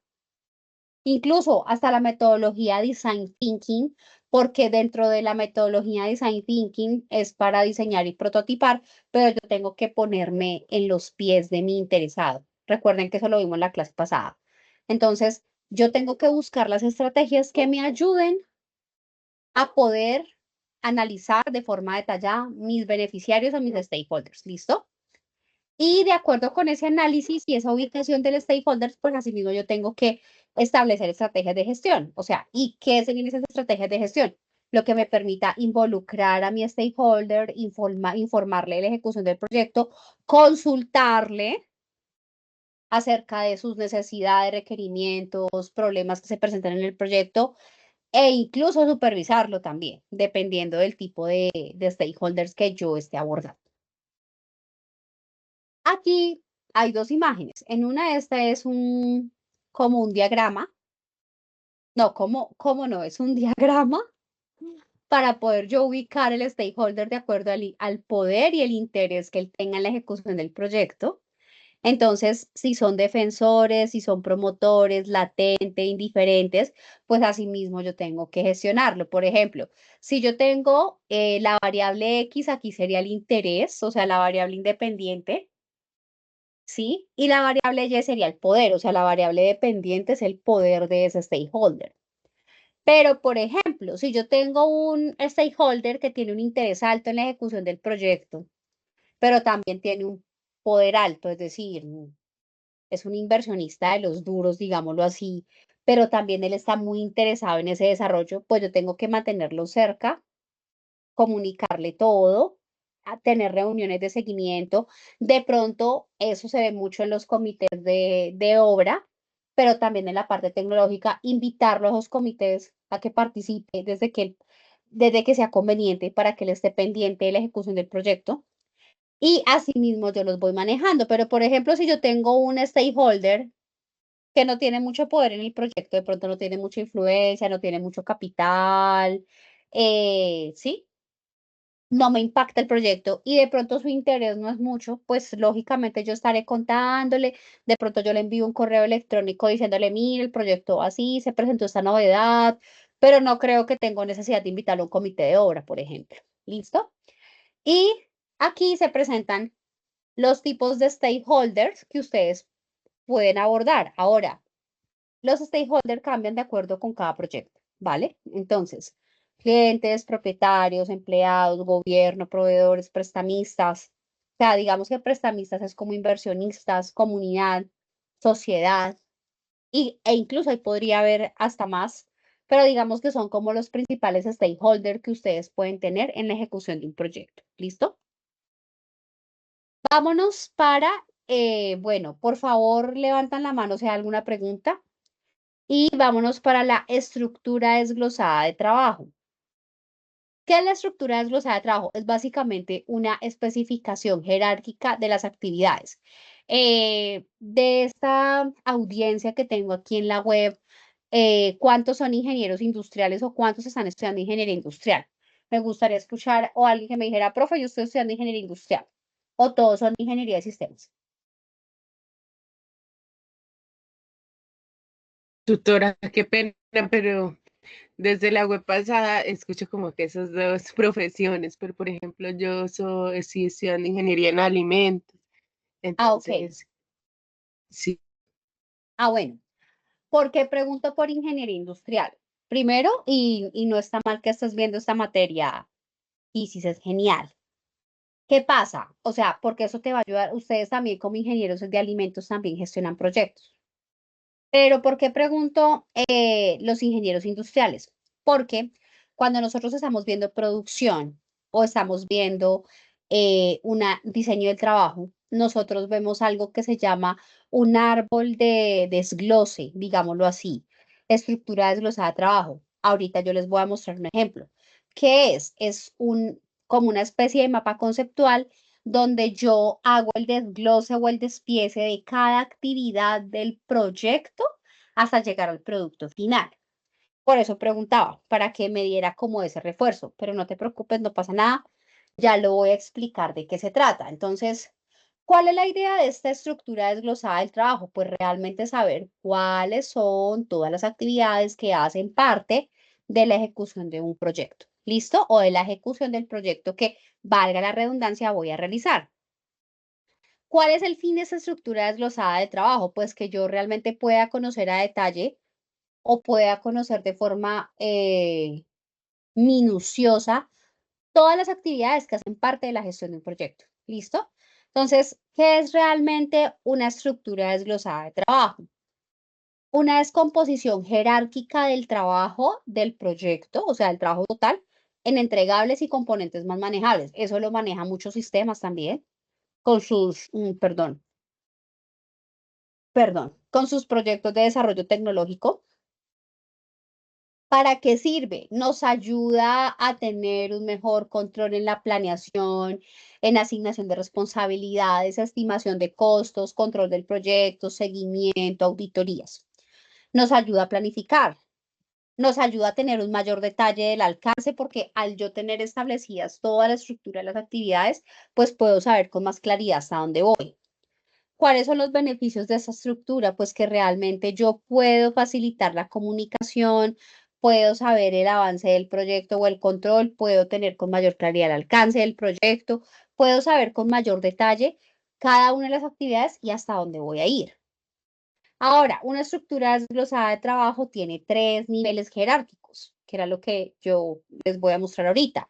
incluso hasta la metodología Design Thinking, porque dentro de la metodología Design Thinking es para diseñar y prototipar, pero yo tengo que ponerme en los pies de mi interesado. Recuerden que eso lo vimos en la clase pasada. Entonces, yo tengo que buscar las estrategias que me ayuden a poder analizar de forma detallada mis beneficiarios o mis stakeholders. ¿Listo? Y de acuerdo con ese análisis y esa ubicación del stakeholders, pues asimismo yo tengo que establecer estrategias de gestión. O sea, ¿y qué serían esas estrategias de gestión? Lo que me permita involucrar a mi stakeholder, informarle de la ejecución del proyecto, consultarle acerca de sus necesidades, requerimientos, problemas que se presentan en el proyecto e incluso supervisarlo también, dependiendo del tipo de stakeholders que yo esté abordando. Aquí hay dos imágenes. En una de estas es como un diagrama. No, ¿cómo no? Es un diagrama para poder yo ubicar el stakeholder de acuerdo al poder y el interés que él tenga en la ejecución del proyecto. Entonces, si son defensores, si son promotores, latente, indiferentes, pues asimismo yo tengo que gestionarlo. Por ejemplo, si yo tengo la variable X, aquí sería el interés, o sea, la variable independiente, ¿sí? Y la variable Y sería el poder, o sea, la variable dependiente es el poder de ese stakeholder. Pero, por ejemplo, si yo tengo un stakeholder que tiene un interés alto en la ejecución del proyecto, pero también tiene un poder alto, es decir, es un inversionista de los duros, digámoslo así, pero también él está muy interesado en ese desarrollo, pues yo tengo que mantenerlo cerca, comunicarle todo, a tener reuniones de seguimiento. De pronto, eso se ve mucho en los comités de obra, pero también en la parte tecnológica, invitarlo a esos comités a que participe desde que sea conveniente para que él esté pendiente de la ejecución del proyecto. Y asimismo yo los voy manejando. Pero, por ejemplo, si yo tengo un stakeholder que no tiene mucho poder en el proyecto, de pronto no tiene mucha influencia, no tiene mucho capital, ¿sí? No me impacta el proyecto y de pronto su interés no es mucho, pues lógicamente yo estaré contándole, de pronto yo le envío un correo electrónico diciéndole, mire, el proyecto va así, se presentó esta novedad, pero no creo que tengo necesidad de invitarlo a un comité de obra, por ejemplo. ¿Listo? Y aquí se presentan los tipos de stakeholders que ustedes pueden abordar. Ahora, los stakeholders cambian de acuerdo con cada proyecto, ¿vale? Entonces, clientes, propietarios, empleados, gobierno, proveedores, prestamistas. O sea, digamos que prestamistas es como inversionistas, comunidad, sociedad, e incluso ahí podría haber hasta más, pero digamos que son como los principales stakeholders que ustedes pueden tener en la ejecución de un proyecto. ¿Listo? Vámonos para, bueno, por favor, levantan la mano si hay alguna pregunta. Y vámonos para la estructura desglosada de trabajo. ¿Qué es la estructura desglosada de trabajo? Es básicamente una especificación jerárquica de las actividades. De esta audiencia que tengo aquí en la web, ¿cuántos son ingenieros industriales o cuántos están estudiando ingeniería industrial? Me gustaría escuchar o alguien que me dijera, profe, yo estoy estudiando ingeniería industrial. O todos son ingeniería de sistemas. Tutora, qué pena, pero desde la web pasada escucho como que esas dos profesiones, pero por ejemplo estoy estudiando ingeniería en alimentos, Ah, ok. entonces sí. Ah, bueno. ¿Por qué pregunto por ingeniería industrial? Primero, y no está mal que estés viendo esta materia, Isis, es genial. ¿Qué pasa? O sea, porque eso te va a ayudar, ustedes también como ingenieros de alimentos también gestionan proyectos. Pero ¿por qué pregunto los ingenieros industriales? Porque cuando nosotros estamos viendo producción o estamos viendo un diseño del trabajo, nosotros vemos algo que se llama un árbol de desglose, digámoslo así, estructura desglosada de trabajo. Ahorita yo les voy a mostrar un ejemplo. ¿Qué es? Es como una especie de mapa conceptual donde yo hago el desglose o el despiece de cada actividad del proyecto hasta llegar al producto final. Por eso preguntaba, para que me diera como ese refuerzo, pero no te preocupes, no pasa nada, ya lo voy a explicar de qué se trata. Entonces, ¿cuál es la idea de esta estructura desglosada del trabajo? Pues realmente saber cuáles son todas las actividades que hacen parte de la ejecución de un proyecto. ¿Listo? O de la ejecución del proyecto que, valga la redundancia, voy a realizar. ¿Cuál es el fin de esta estructura desglosada de trabajo? Pues que yo realmente pueda conocer a detalle o pueda conocer de forma minuciosa todas las actividades que hacen parte de la gestión de un proyecto. ¿Listo? Entonces, ¿qué es realmente una estructura desglosada de trabajo? Una descomposición jerárquica del trabajo del proyecto, o sea, el trabajo total, en entregables y componentes más manejables. Eso lo maneja muchos sistemas también, con sus, con sus proyectos de desarrollo tecnológico. ¿Para qué sirve? Nos ayuda a tener un mejor control en la planeación, en asignación de responsabilidades, estimación de costos, control del proyecto, seguimiento, auditorías. Nos ayuda a planificar, nos ayuda a tener un mayor detalle del alcance porque al yo tener establecidas toda la estructura de las actividades, pues puedo saber con más claridad hasta dónde voy. ¿Cuáles son los beneficios de esa estructura? Pues que realmente yo puedo facilitar la comunicación, puedo saber el avance del proyecto o el control, puedo tener con mayor claridad el alcance del proyecto, puedo saber con mayor detalle cada una de las actividades y hasta dónde voy a ir. Ahora, una estructura desglosada de trabajo tiene 3 niveles jerárquicos, que era lo que yo les voy a mostrar ahorita.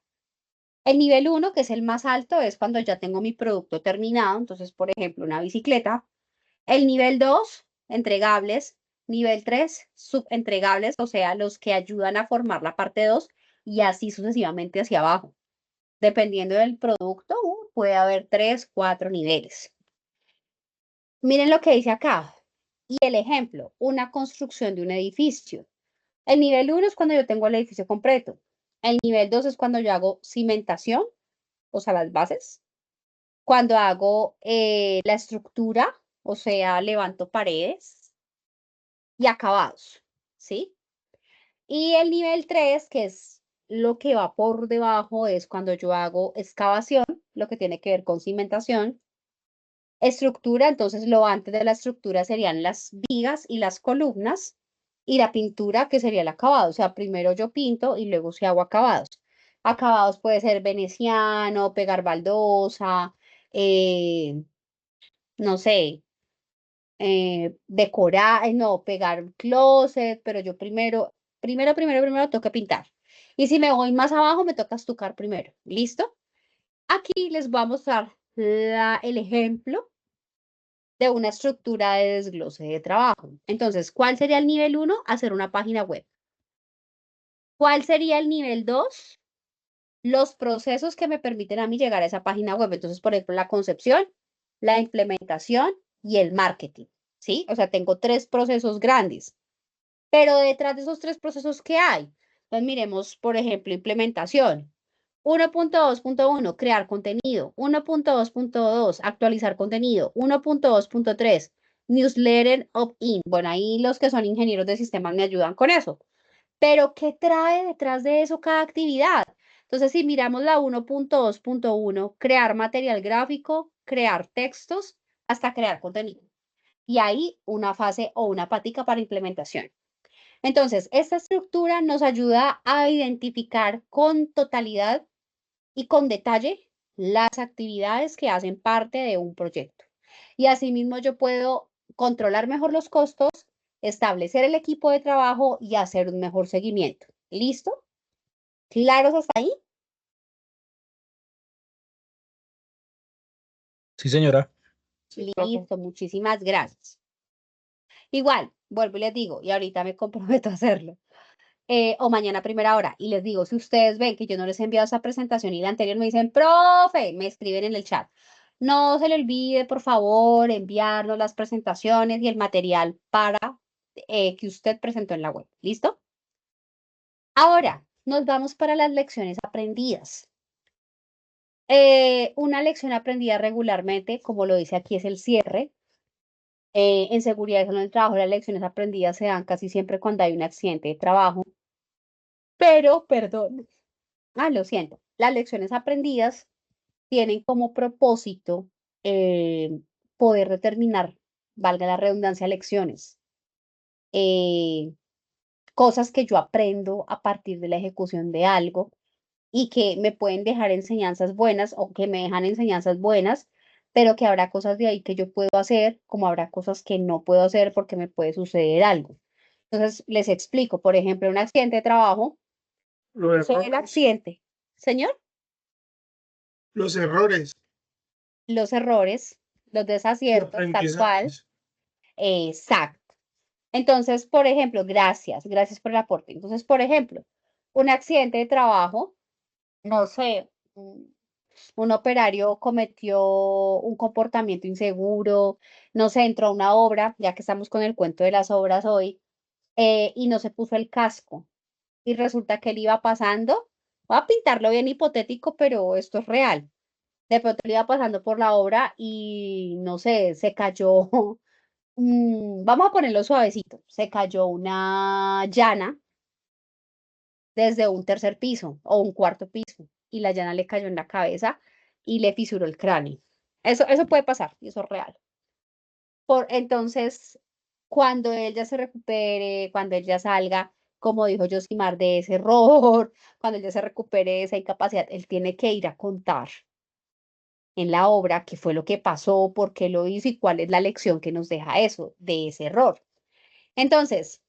El nivel 1, que es el más alto, es cuando ya tengo mi producto terminado. Entonces, por ejemplo, una bicicleta. El nivel 2, entregables. Nivel 3, subentregables, o sea, los que ayudan a formar la parte 2 y así sucesivamente hacia abajo. Dependiendo del producto, puede haber 3, 4 niveles. Miren lo que dice acá. Y el ejemplo, una construcción de un edificio. El nivel 1 es cuando yo tengo el edificio completo. El nivel 2 es cuando yo hago cimentación, o sea, las bases. Cuando hago la estructura, o sea, levanto paredes y acabados, ¿sí? Y el nivel 3, que es lo que va por debajo, es cuando yo hago excavación, lo que tiene que ver con cimentación. Estructura, entonces lo antes de la estructura serían las vigas y las columnas, y la pintura, que sería el acabado. O sea, primero yo pinto y luego si hago acabados. Acabados puede ser veneciano, pegar baldosa, no sé, decorar, no, pegar closet, pero yo primero tengo que pintar. Y si me voy más abajo, me toca estucar primero. ¿Listo? Aquí les voy a mostrar el ejemplo de una estructura de desglose de trabajo. Entonces, ¿cuál sería el nivel 1? Hacer una página web. ¿Cuál sería el nivel 2? Los procesos que me permiten a mí llegar a esa página web. Entonces, por ejemplo, la concepción, la implementación y el marketing. ¿Sí? O sea, tengo 3 procesos grandes. Pero detrás de esos 3 procesos, ¿qué hay? Entonces, miremos, por ejemplo, implementación. 1.2.1, crear contenido. 1.2.2, actualizar contenido. 1.2.3, newsletter opt-in. Bueno, ahí los que son ingenieros de sistemas me ayudan con eso. Pero, ¿qué trae detrás de eso cada actividad? Entonces, si miramos la 1.2.1, crear material gráfico, crear textos, hasta crear contenido. Y ahí una fase o una patica para implementación. Entonces, esta estructura nos ayuda a identificar con totalidad y con detalle las actividades que hacen parte de un proyecto. Y asimismo yo puedo controlar mejor los costos establecer el equipo de trabajo y hacer un mejor seguimiento. ¿Listo? ¿Claros hasta ahí? Sí, señora. Sí, profe. Listo, muchísimas gracias. Igual, vuelvo y les digo, y ahorita me comprometo a hacerlo. O mañana a primera hora, y les digo, si ustedes ven que yo no les he enviado esa presentación y la anterior me dicen, profe, me escriben en el chat. No se le olvide, por favor, enviarnos las presentaciones y el material para que usted presentó en la web. ¿Listo? Ahora, nos vamos para las lecciones aprendidas. Una lección aprendida regularmente, como lo dice aquí, es el cierre. En seguridad y salud del trabajo, las lecciones aprendidas se dan casi siempre cuando hay un accidente de trabajo. Pero, perdón, lo siento, las lecciones aprendidas tienen como propósito poder determinar, valga la redundancia, lecciones, eh, cosas que yo aprendo a partir de la ejecución de algo y que me pueden dejar enseñanzas buenas o que me dejan enseñanzas buenas, pero que habrá cosas de ahí que yo puedo hacer, como habrá cosas que no puedo hacer porque me puede suceder algo. Entonces, les explico, por ejemplo, un accidente de trabajo, Los el errores, accidente, señor, los errores los errores, los y desaciertos, tal cual, aprendizajes. exacto. Entonces, por ejemplo, gracias por el aporte. Entonces, por ejemplo, un accidente de trabajo, no sé, un operario cometió un comportamiento inseguro, no sé, entró a una obra, ya que estamos con el cuento de las obras hoy, y no se puso el casco. Y resulta que él iba pasando, voy a pintarlo bien hipotético, pero esto es real. De pronto él iba pasando por la obra y, no sé, se cayó, vamos a ponerlo suavecito, se cayó una llana desde un tercer piso o un cuarto piso y la llana le cayó en la cabeza y le fisuró el cráneo. Eso puede pasar y eso es real. Entonces, cuando él ya se recupere, cuando él ya salga, como dijo Josimar, de ese error, cuando él ya se recupere de esa incapacidad, él tiene que ir a contar en la obra qué fue lo que pasó, por qué lo hizo y cuál es la lección que nos deja eso, de ese error. Entonces,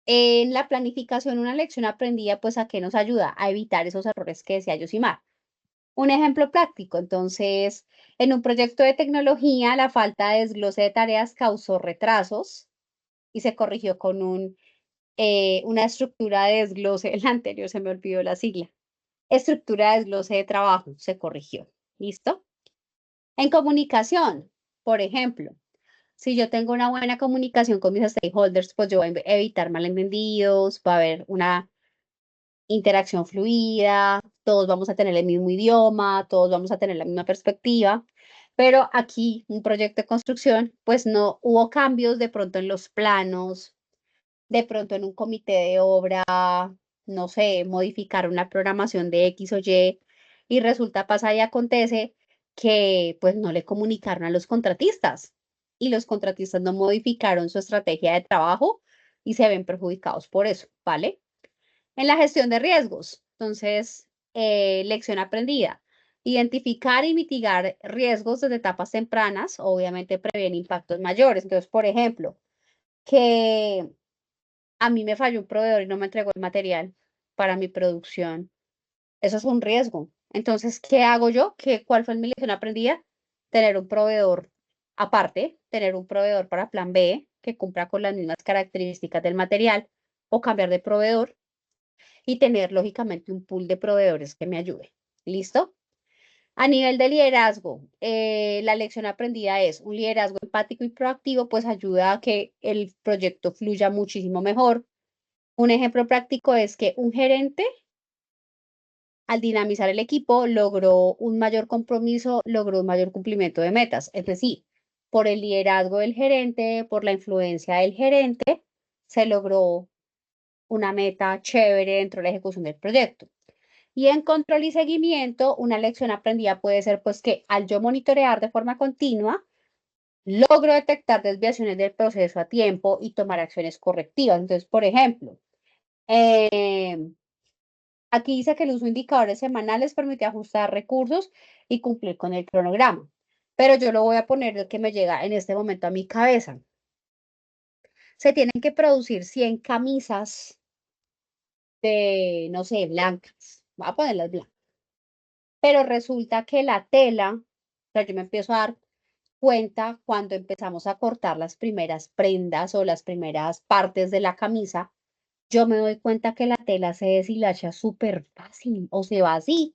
en la planificación, una lección aprendida, pues, ¿a qué nos ayuda? A evitar esos errores que decía Yosimar. Un ejemplo práctico, entonces, en un proyecto de tecnología, la falta de desglose de tareas causó retrasos y se corrigió con una estructura de desglose, el anterior se me olvidó la sigla, estructura de desglose de trabajo, se corrigió. ¿Listo? En comunicación, por ejemplo, si yo tengo una buena comunicación con mis stakeholders, pues yo voy a evitar malentendidos, va a haber una interacción fluida, todos vamos a tener el mismo idioma, todos vamos a tener la misma perspectiva, pero aquí, un proyecto de construcción, pues no hubo cambios de pronto en los planos, de pronto en un comité de obra, no sé, modificar una programación de X o y resulta, pasa y acontece que pues no le comunicaron a los contratistas y los contratistas no modificaron su estrategia de trabajo y se ven perjudicados por eso, ¿vale? En la gestión de riesgos, entonces, lección aprendida. Identificar y mitigar riesgos desde etapas tempranas, obviamente previene impactos mayores. Entonces, por ejemplo, que a mí me falló un proveedor y no me entregó el material para mi producción. Eso es un riesgo. Entonces, ¿qué hago yo? ¿Cuál fue mi lección aprendida? Tener un proveedor aparte, tener un proveedor para plan B que cumpla con las mismas características del material o cambiar de proveedor y tener lógicamente un pool de proveedores que me ayude. ¿Listo? A nivel de liderazgo, la lección aprendida es un liderazgo empático y proactivo, pues ayuda a que el proyecto fluya muchísimo mejor. Un ejemplo práctico es que un gerente, al dinamizar el equipo, logró un mayor compromiso, logró un mayor cumplimiento de metas. Es decir, por el liderazgo del gerente, por la influencia del gerente, se logró una meta chévere dentro de la ejecución del proyecto. Y en control y seguimiento, una lección aprendida puede ser pues que al yo monitorear de forma continua, logro detectar desviaciones del proceso a tiempo y tomar acciones correctivas. Entonces, por ejemplo, aquí dice que el uso de indicadores semanales permite ajustar recursos y cumplir con el cronograma. Pero yo lo voy a poner el que me llega en este momento a mi cabeza. se tienen que producir 100 camisas de, no sé, blancas. Voy a ponerlas blancas. Pero resulta que la tela, o sea, yo me empiezo a dar cuenta cuando empezamos a cortar las primeras prendas o las primeras partes de la camisa, yo me doy cuenta que la tela se deshilacha súper fácil o se va así.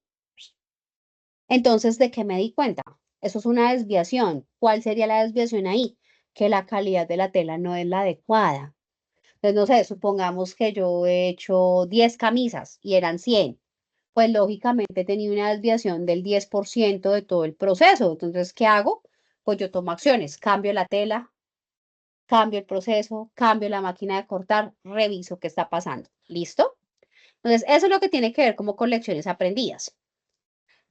Entonces, ¿de qué me di cuenta? Eso es una desviación. ¿Cuál sería la desviación ahí? Que la calidad de la tela no es la adecuada. Entonces, no sé, supongamos que yo he hecho 10 camisas y eran 100. Pues lógicamente tenía una desviación del 10% de todo el proceso. Entonces, ¿qué hago? Pues yo tomo acciones, cambio la tela, cambio el proceso, cambio la máquina de cortar, reviso qué está pasando. ¿Listo? Entonces, eso es lo que tiene que ver como con lecciones aprendidas.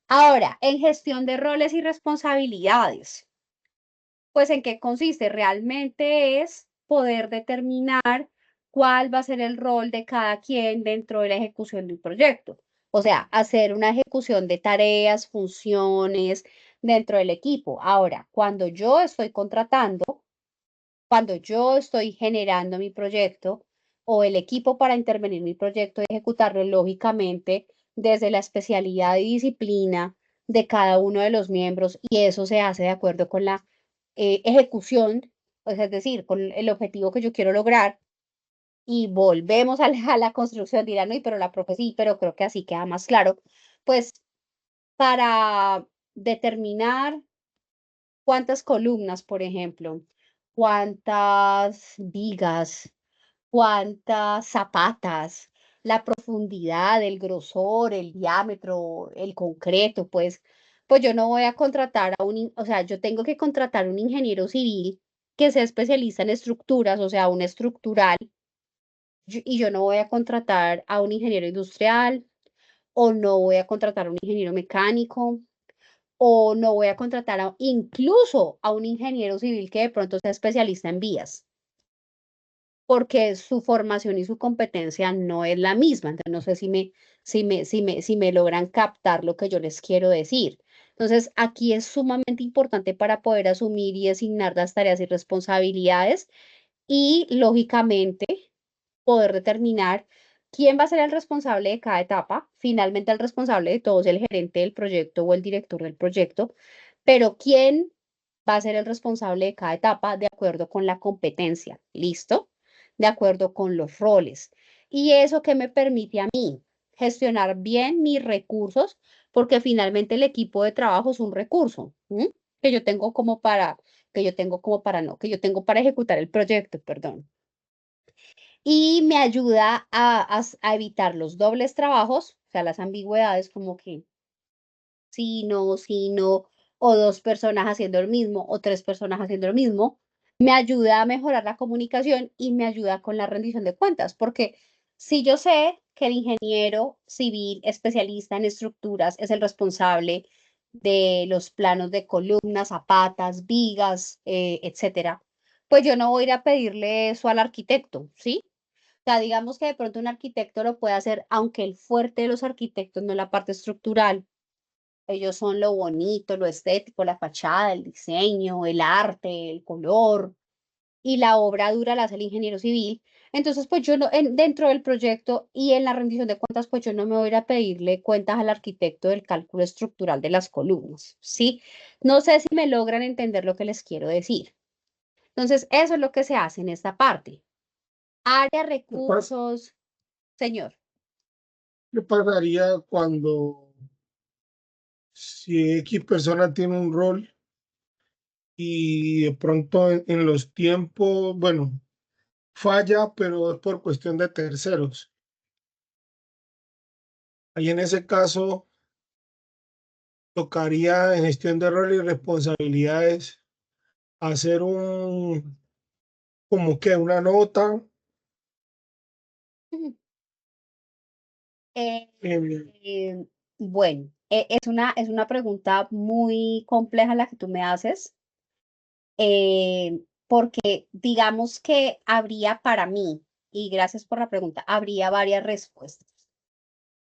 Ahora, en gestión de roles y responsabilidades, pues ¿en qué consiste? Realmente es poder determinar cuál va a ser el rol de cada quien dentro de la ejecución de un proyecto. O sea, hacer una ejecución de tareas, funciones dentro del equipo. Ahora, cuando yo estoy contratando, cuando yo estoy generando mi proyecto o el equipo para intervenir en mi proyecto y ejecutarlo lógicamente desde la especialidad y disciplina de cada uno de los miembros y eso se hace de acuerdo con la ejecución, o sea, es decir, con el objetivo que yo quiero lograr y volvemos a la construcción, dirán, no, pero la profe sí, pero creo que así queda más claro, pues para determinar cuántas columnas, por ejemplo, cuántas vigas, cuántas zapatas, la profundidad, el grosor, el diámetro, el concreto, pues yo no voy a contratar a o sea, yo tengo que contratar un ingeniero civil que sea especialista en estructuras, o sea, un estructural, y yo no voy a contratar a un ingeniero industrial o no voy a contratar a un ingeniero mecánico o no voy a contratar incluso a un ingeniero civil que de pronto sea especialista en vías, porque su formación y su competencia no es la misma. Entonces, no sé si me logran captar lo que yo les quiero decir. Entonces, aquí es sumamente importante para poder asumir y designar las tareas y responsabilidades y, lógicamente, poder determinar quién va a ser el responsable de cada etapa. Finalmente, el responsable de todo es el gerente del proyecto o el director del proyecto, pero quién va a ser el responsable de cada etapa de acuerdo con la competencia. ¿Listo? De acuerdo con los roles. Y eso que me permite a mí gestionar bien mis recursos, porque finalmente el equipo de trabajo es un recurso que yo tengo como para, que yo tengo para ejecutar el proyecto, perdón y me ayuda a evitar los dobles trabajos, o sea, las ambigüedades como que sí, no, o dos personas haciendo lo mismo, o tres personas haciendo lo mismo, me ayuda a mejorar la comunicación y me ayuda con la rendición de cuentas, porque si yo sé que el ingeniero civil especialista en estructuras es el responsable de los planos de columnas, zapatas, vigas, etcétera, pues yo no voy a ir a pedirle eso al arquitecto, ¿sí? O sea, digamos que de pronto un arquitecto lo puede hacer, aunque el fuerte de los arquitectos no es la parte estructural. Ellos son lo bonito, lo estético, la fachada, el diseño, el arte, el color, y la obra dura la hace el ingeniero civil. Entonces, pues yo no, dentro del proyecto y en la rendición de cuentas, pues yo no me voy a ir a pedirle cuentas al arquitecto del cálculo estructural de las columnas, ¿sí? No sé si me logran entender lo que les quiero decir. Entonces, eso es lo que se hace en esta parte. Área, ¿Qué pas- recursos, señor. qué pasaría cuando si X persona tiene un rol y de pronto en los tiempos, bueno, falla, pero es por cuestión de terceros? Ahí en ese caso tocaría en gestión de roles y responsabilidades hacer como que una nota. Eh, em, bueno, es una pregunta muy compleja la que tú me haces, porque digamos que habría para mí, y gracias por la pregunta, habría varias respuestas,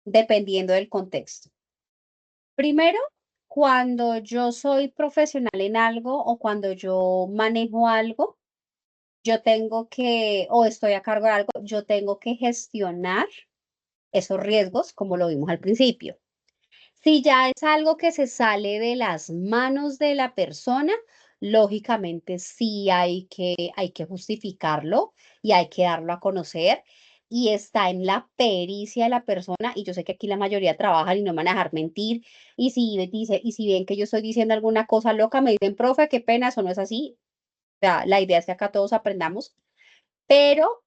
dependiendo del contexto. Primero, cuando yo soy profesional en algo o cuando yo manejo algo, yo tengo que, o estoy a cargo de algo, yo tengo que gestionar esos riesgos como lo vimos al principio. Si ya es algo que se sale de las manos de la persona, lógicamente sí hay que justificarlo y hay que darlo a conocer. Y está en la pericia de la persona. Y yo sé que aquí la mayoría trabajan y no van a dejar mentir. Y si ven que yo estoy diciendo alguna cosa loca, me dicen, profe, qué pena, eso no es así. O sea, la idea es que acá todos aprendamos. Pero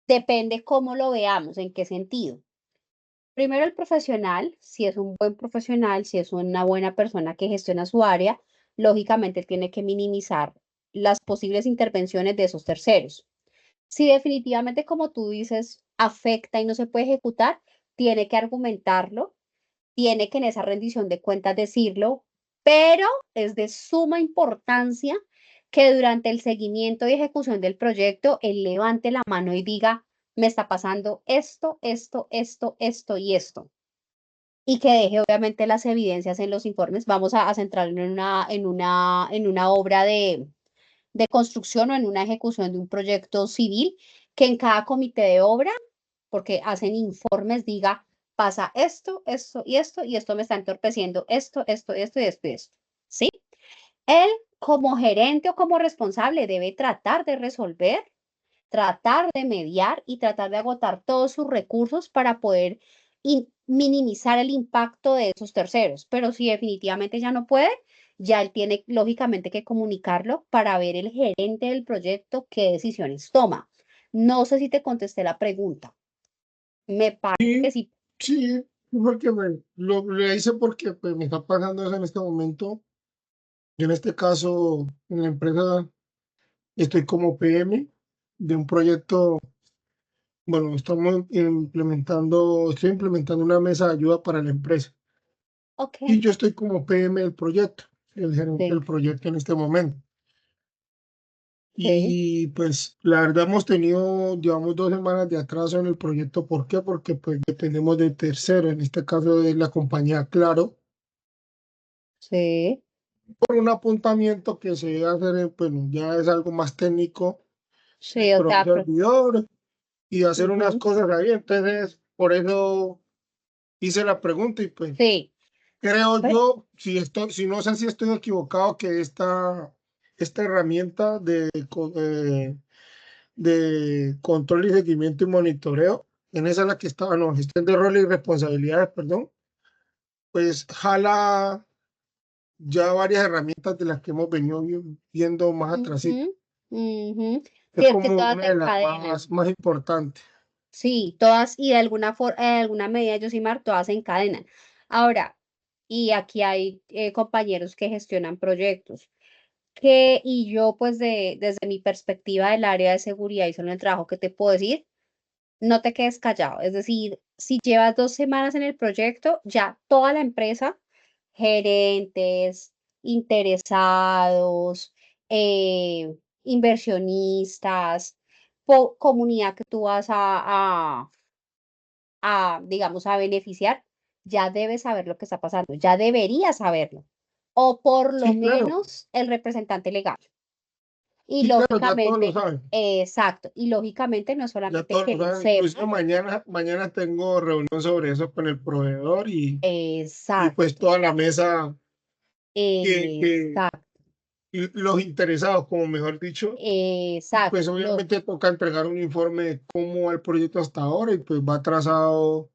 depende cómo lo veamos, en qué sentido. Primero el profesional, si es un buen profesional, si es una buena persona que gestiona su área, lógicamente tiene que minimizar las posibles intervenciones de esos terceros. Si definitivamente, como tú dices, afecta y no se puede ejecutar, tiene que argumentarlo, tiene que en esa rendición de cuentas decirlo, pero es de suma importancia que durante el seguimiento y ejecución del proyecto, él levante la mano y diga, me está pasando esto, esto y esto y que deje obviamente las evidencias en los informes. Vamos a centrarnos en una obra de construcción o en una ejecución de un proyecto civil, que en cada comité de obra, porque hacen informes, diga, pasa y esto me está entorpeciendo esto y esto. ¿Sí? Él, como gerente o como responsable, debe tratar de resolver, tratar de mediar y tratar de agotar todos sus recursos para poder minimizar el impacto de esos terceros. Pero si definitivamente ya no puede, ya él tiene lógicamente que comunicarlo para ver el gerente del proyecto qué decisiones toma. No sé si te contesté la pregunta. Me parece Sí, que sí. sí, porque lo hice porque pues, me está pasando eso en este momento. Yo en este caso, en la empresa, estoy como PM de un proyecto. Bueno, estoy implementando una mesa de ayuda para la empresa Ok, y yo estoy como PM del proyecto, el gerente sí, del proyecto en este momento. sí, Y pues la verdad hemos tenido, digamos, 2 semanas de atraso en el proyecto. ¿Por qué? Porque pues dependemos de tercero, en este caso de la compañía Claro, sí, por un apuntamiento que se debe hacer, bueno, ya es algo más técnico, sí, o pero sea, se olvidó y hacer unas ujú, cosas ahí. Entonces, por eso hice la pregunta y pues sí, creo pe- yo, si no sé si estoy equivocado, que esta herramienta de control y seguimiento y monitoreo, en esa es la que estaba, no, gestión de roles y responsabilidades, perdón, pues jala ya varias herramientas de las que hemos venido viendo más atrás. ujú, ujú. Es Sí, es que como todas una se de las encadenan. más importantes. Sí, todas y de alguna forma, de alguna medida, Yosimar, todas se encadenan. Ahora, y aquí hay compañeros que gestionan proyectos, y yo pues desde mi perspectiva del área de seguridad y solo el trabajo que te puedo decir, no te quedes callado. Es decir, si llevas 2 semanas en el proyecto, ya toda la empresa, gerentes, interesados, inversionistas, comunidad que tú vas digamos, a beneficiar, ya debe saber lo que está pasando, ya debería saberlo, o por lo Sí, claro, menos el representante legal. Y sí, claro, ya todos lo lógicamente, saben. exacto, y lógicamente no Ya solamente todos que lo lo saben. Incluso sepan, mañana tengo reunión sobre eso con el proveedor y pues exacto, toda la mesa que exacto, y los interesados, como mejor dicho, pues exacto, obviamente toca entregar un informe de cómo va el proyecto hasta ahora y pues va atrasado.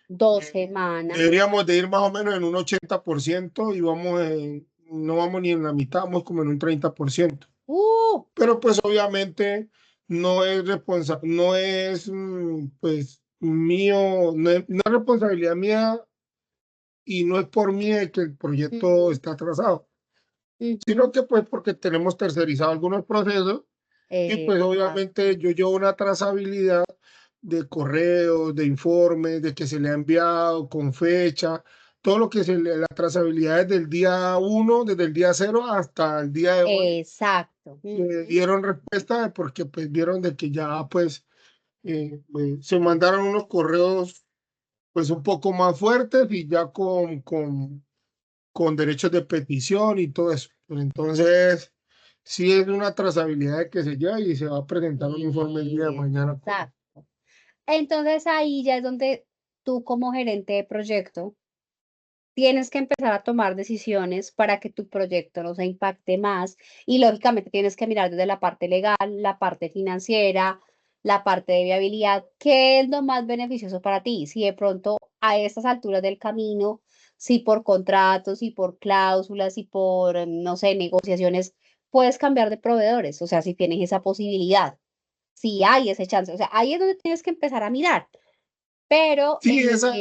2 semanas. Deberíamos de ir más o menos en un 80% y no vamos ni en la mitad, vamos como en un 30%. Uh, Pero pues obviamente no es pues mío, no es responsabilidad mía y no es por mí de que el proyecto ujú, está atrasado, sino ujú, que pues porque tenemos tercerizado algunos procesos y pues exacto, obviamente yo llevo una trazabilidad de correos, de informes, de que se le ha enviado con fecha, todo lo que la trazabilidad desde el día 1, desde el día 0 hasta el día de hoy, exacto, ujú, dieron respuesta porque pues vieron de que ya pues se mandaron unos correos pues un poco más fuertes y ya con derechos de petición y todo eso. Pues, entonces, sí es una trazabilidad de que se lleva y se va a presentar un informe el día de mañana. Exacto. Entonces ahí ya es donde tú como gerente de proyecto tienes que empezar a tomar decisiones para que tu proyecto no se impacte más y lógicamente tienes que mirar desde la parte legal, la parte financiera, la parte de viabilidad, qué es lo más beneficioso para ti. Si de pronto a estas alturas del camino, si por contratos, si por cláusulas, si por, no sé, negociaciones, puedes cambiar de proveedores, o sea, si tienes esa posibilidad, si hay ese chance, o sea, ahí es donde tienes que empezar a mirar, pero Sí, esa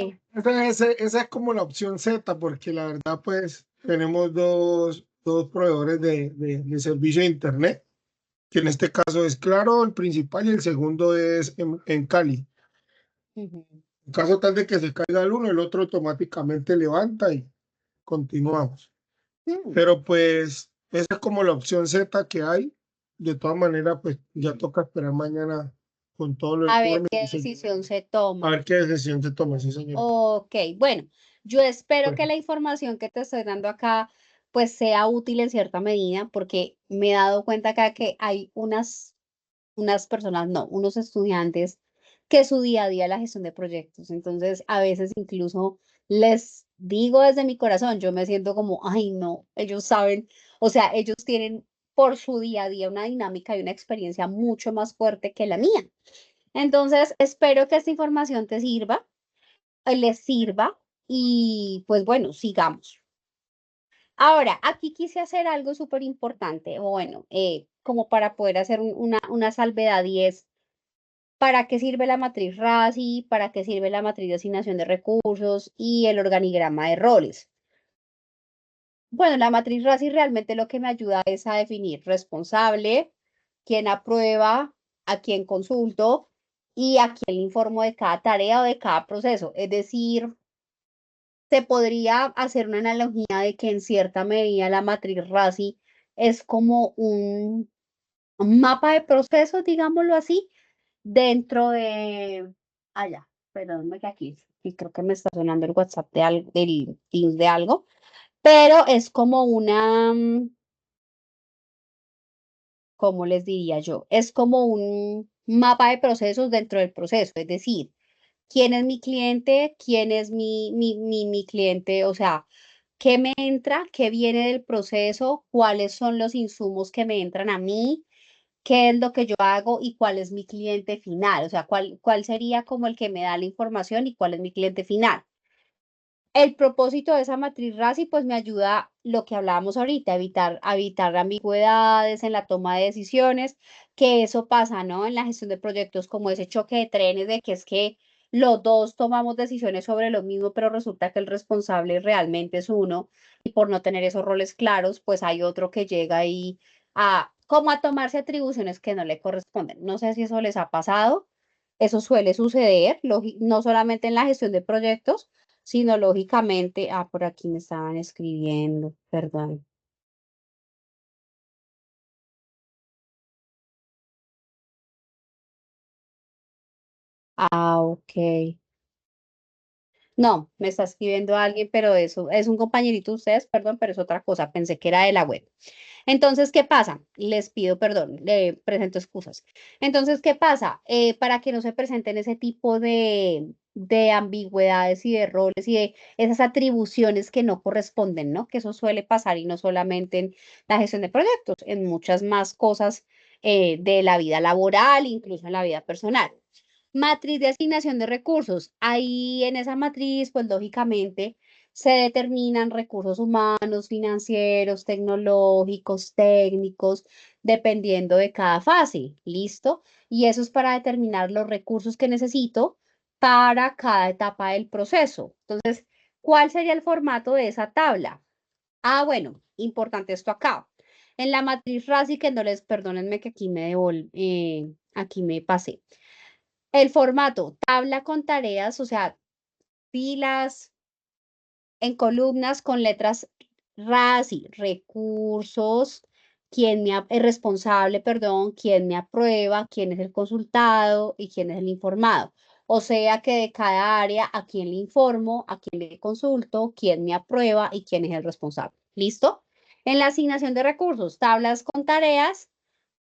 es como la opción Z, porque la verdad, pues, tenemos dos proveedores de servicio de Internet, que en este caso es Claro, el principal, y el segundo es en Cali. ujú. En caso tal de que se caiga el uno, el otro automáticamente levanta y continuamos. Mm. Pero pues, esa es como la opción Z que hay. De todas maneras, pues, ya toca esperar mañana con todo lo A del ver informe qué y decisión se a toma. ver qué decisión se toma, sí, señor. Ok, bueno, yo espero que Bueno, la información que te estoy dando acá pues sea útil en cierta medida porque me he dado cuenta acá que hay unas personas, no, unos estudiantes que su día a día es la gestión de proyectos. Entonces, a veces incluso les digo desde mi corazón, yo me siento como, ay, no, ellos saben, o sea, ellos tienen por su día a día una dinámica y una experiencia mucho más fuerte que la mía. Entonces, espero que esta información te sirva, les sirva y pues bueno, sigamos. Ahora, aquí quise hacer algo súper importante, o bueno, como para poder hacer una salvedad y es, ¿para qué sirve la matriz RASI? ¿Para qué sirve la matriz de asignación de recursos y el organigrama de roles? Bueno, la matriz RASI realmente lo que me ayuda es a definir responsable, quién aprueba, a quién consulto y a quién le informo de cada tarea o de cada proceso. Es decir, se podría hacer una analogía de que en cierta medida la matriz RASI es como un mapa de procesos, digámoslo así, dentro de... Allá, perdónme que aquí creo que me está sonando el WhatsApp de algo, del Teams de algo, pero es como una, ¿cómo les diría yo? Es como un mapa de procesos dentro del proceso, es decir, quién es mi cliente, quién es mi cliente, o sea, qué me entra, qué viene del proceso, cuáles son los insumos que me entran a mí, qué es lo que yo hago y cuál es mi cliente final, o sea, cuál sería como el que me da la información y cuál es mi cliente final. El propósito de esa matriz RASI, pues me ayuda lo que hablábamos ahorita, a evitar ambigüedades en la toma de decisiones, que eso pasa, ¿no? En la gestión de proyectos, como ese choque de trenes de que es que los dos tomamos decisiones sobre lo mismo, pero resulta que el responsable realmente es uno, y por no tener esos roles claros, pues hay otro que llega ahí como a tomarse atribuciones que no le corresponden. No sé si eso les ha pasado, eso suele suceder, no solamente en la gestión de proyectos, sino lógicamente, por aquí me estaban escribiendo, perdón. Ok. No, me está escribiendo alguien, pero eso es un compañerito de ustedes, perdón, pero es otra cosa. Pensé que era de la web. Entonces, ¿qué pasa? Les pido perdón, le presento excusas. Entonces, ¿qué pasa? Para que no se presenten ese tipo de ambigüedades y de roles y de esas atribuciones que no corresponden, ¿no? Que eso suele pasar y no solamente en la gestión de proyectos, en muchas más cosas de la vida laboral, incluso en la vida personal. Matriz de asignación de recursos. Ahí en esa matriz, pues lógicamente se determinan recursos humanos, financieros, tecnológicos, técnicos, dependiendo de cada fase. ¿Listo? Y eso es para determinar los recursos que necesito para cada etapa del proceso. Entonces, ¿cuál sería el formato de esa tabla? Bueno, importante esto acá. En la matriz RASI, que no les, perdónenme que aquí me pasé. El formato, tabla con tareas, o sea, filas en columnas con letras RASI, recursos, el responsable, perdón, quién me aprueba, quién es el consultado y quién es el informado. O sea que de cada área, a quién le informo, a quién le consulto, quién me aprueba y quién es el responsable. ¿Listo? En la asignación de recursos, tablas con tareas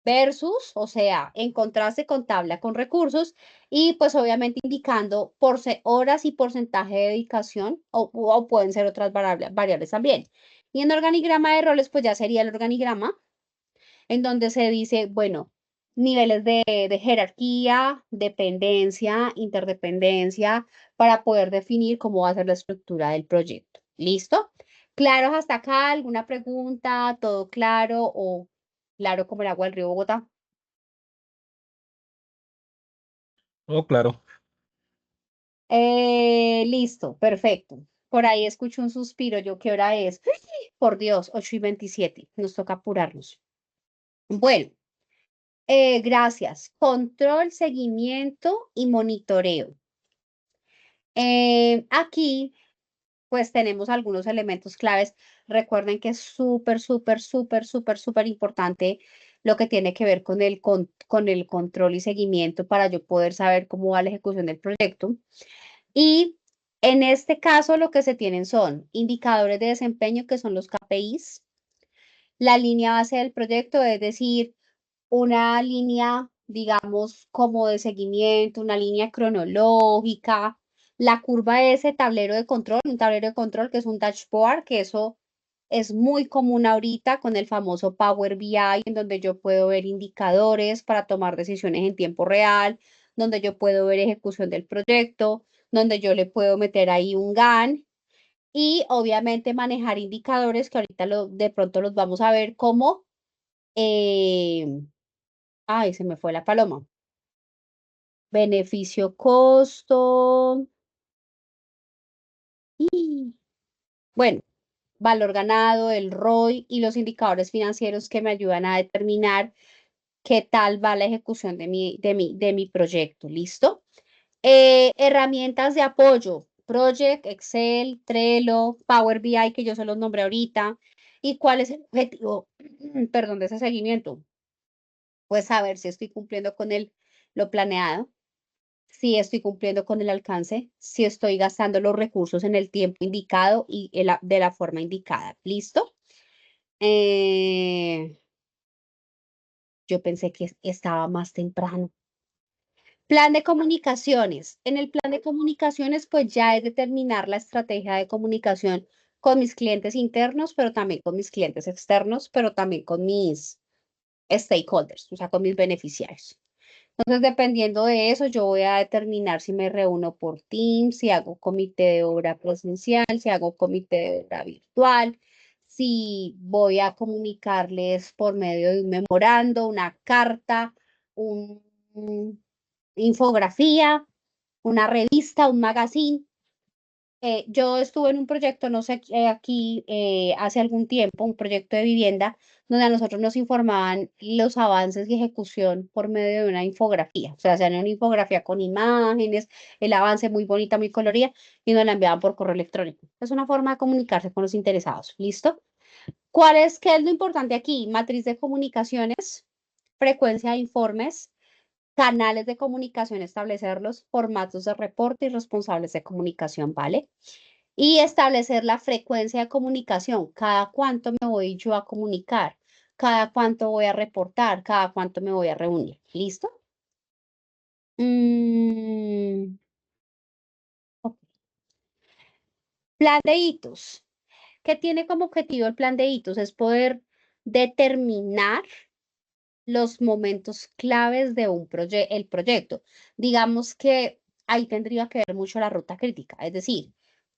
versus, o sea, en contraste con tabla con recursos y pues obviamente indicando horas y porcentaje de dedicación o pueden ser otras variables también. Y en organigrama de roles, pues ya sería el organigrama en donde se dice, bueno, niveles de jerarquía, dependencia, interdependencia, para poder definir cómo va a ser la estructura del proyecto. ¿Listo? ¿Claros hasta acá? ¿Alguna pregunta? ¿Todo claro o claro como el agua del río Bogotá? Oh, claro. Listo, perfecto. Por ahí escucho un suspiro. ¿Yo qué hora es? Por Dios, 8:27. Nos toca apurarnos. Bueno. Gracias. Control, seguimiento y monitoreo. Aquí, pues tenemos algunos elementos claves. Recuerden que es súper, súper, súper, súper, súper importante lo que tiene que ver con el control y seguimiento para yo poder saber cómo va la ejecución del proyecto. Y en este caso, lo que se tienen son indicadores de desempeño, que son los KPIs, la línea base del proyecto, es decir, una línea, digamos, como de seguimiento, una línea cronológica, la curva de ese tablero de control, un tablero de control que es un dashboard, que eso es muy común ahorita con el famoso Power BI, en donde yo puedo ver indicadores para tomar decisiones en tiempo real, donde yo puedo ver ejecución del proyecto, donde yo le puedo meter ahí un GAN y obviamente manejar indicadores que ahorita de pronto los vamos a ver como eh, ay, se me fue la paloma. Beneficio, costo. Bueno, valor ganado, el ROI y los indicadores financieros que me ayudan a determinar qué tal va la ejecución de mi proyecto. ¿Listo? Herramientas de apoyo. Project, Excel, Trello, Power BI, que yo se los nombré ahorita. ¿Y cuál es el objetivo, perdón, de ese seguimiento? Pues saber si estoy cumpliendo con lo planeado, si estoy cumpliendo con el alcance, si estoy gastando los recursos en el tiempo indicado y de la forma indicada. ¿Listo? Eh, yo pensé que estaba más temprano. Plan de comunicaciones. En el plan de comunicaciones, pues ya es determinar la estrategia de comunicación con mis clientes internos, pero también con mis clientes externos, pero también con mis stakeholders, o sea, con mis beneficiarios. Entonces, dependiendo de eso, yo voy a determinar si me reúno por Teams, si hago comité de obra presencial, si hago comité de obra virtual, si voy a comunicarles por medio de un memorando, una carta, un infografía, una revista, un magazine. Yo estuve en un proyecto, no sé, aquí hace algún tiempo, un proyecto de vivienda, donde a nosotros nos informaban los avances y ejecución por medio de una infografía. O sea, hacían una infografía con imágenes, el avance muy bonita, muy colorida, y nos la enviaban por correo electrónico. Es una forma de comunicarse con los interesados. ¿Listo? ¿Qué es lo importante aquí? Matriz de comunicaciones, frecuencia de informes, canales de comunicación, establecerlos, formatos de reporte y responsables de comunicación, ¿vale? Y establecer la frecuencia de comunicación, cada cuánto me voy yo a comunicar, cada cuánto voy a reportar, cada cuánto me voy a reunir. ¿Listo? Ok. Plan de hitos. ¿Qué tiene como objetivo el plan de hitos? Es poder determinar los momentos claves de el proyecto. Digamos que ahí tendría que ver mucho la ruta crítica, es decir,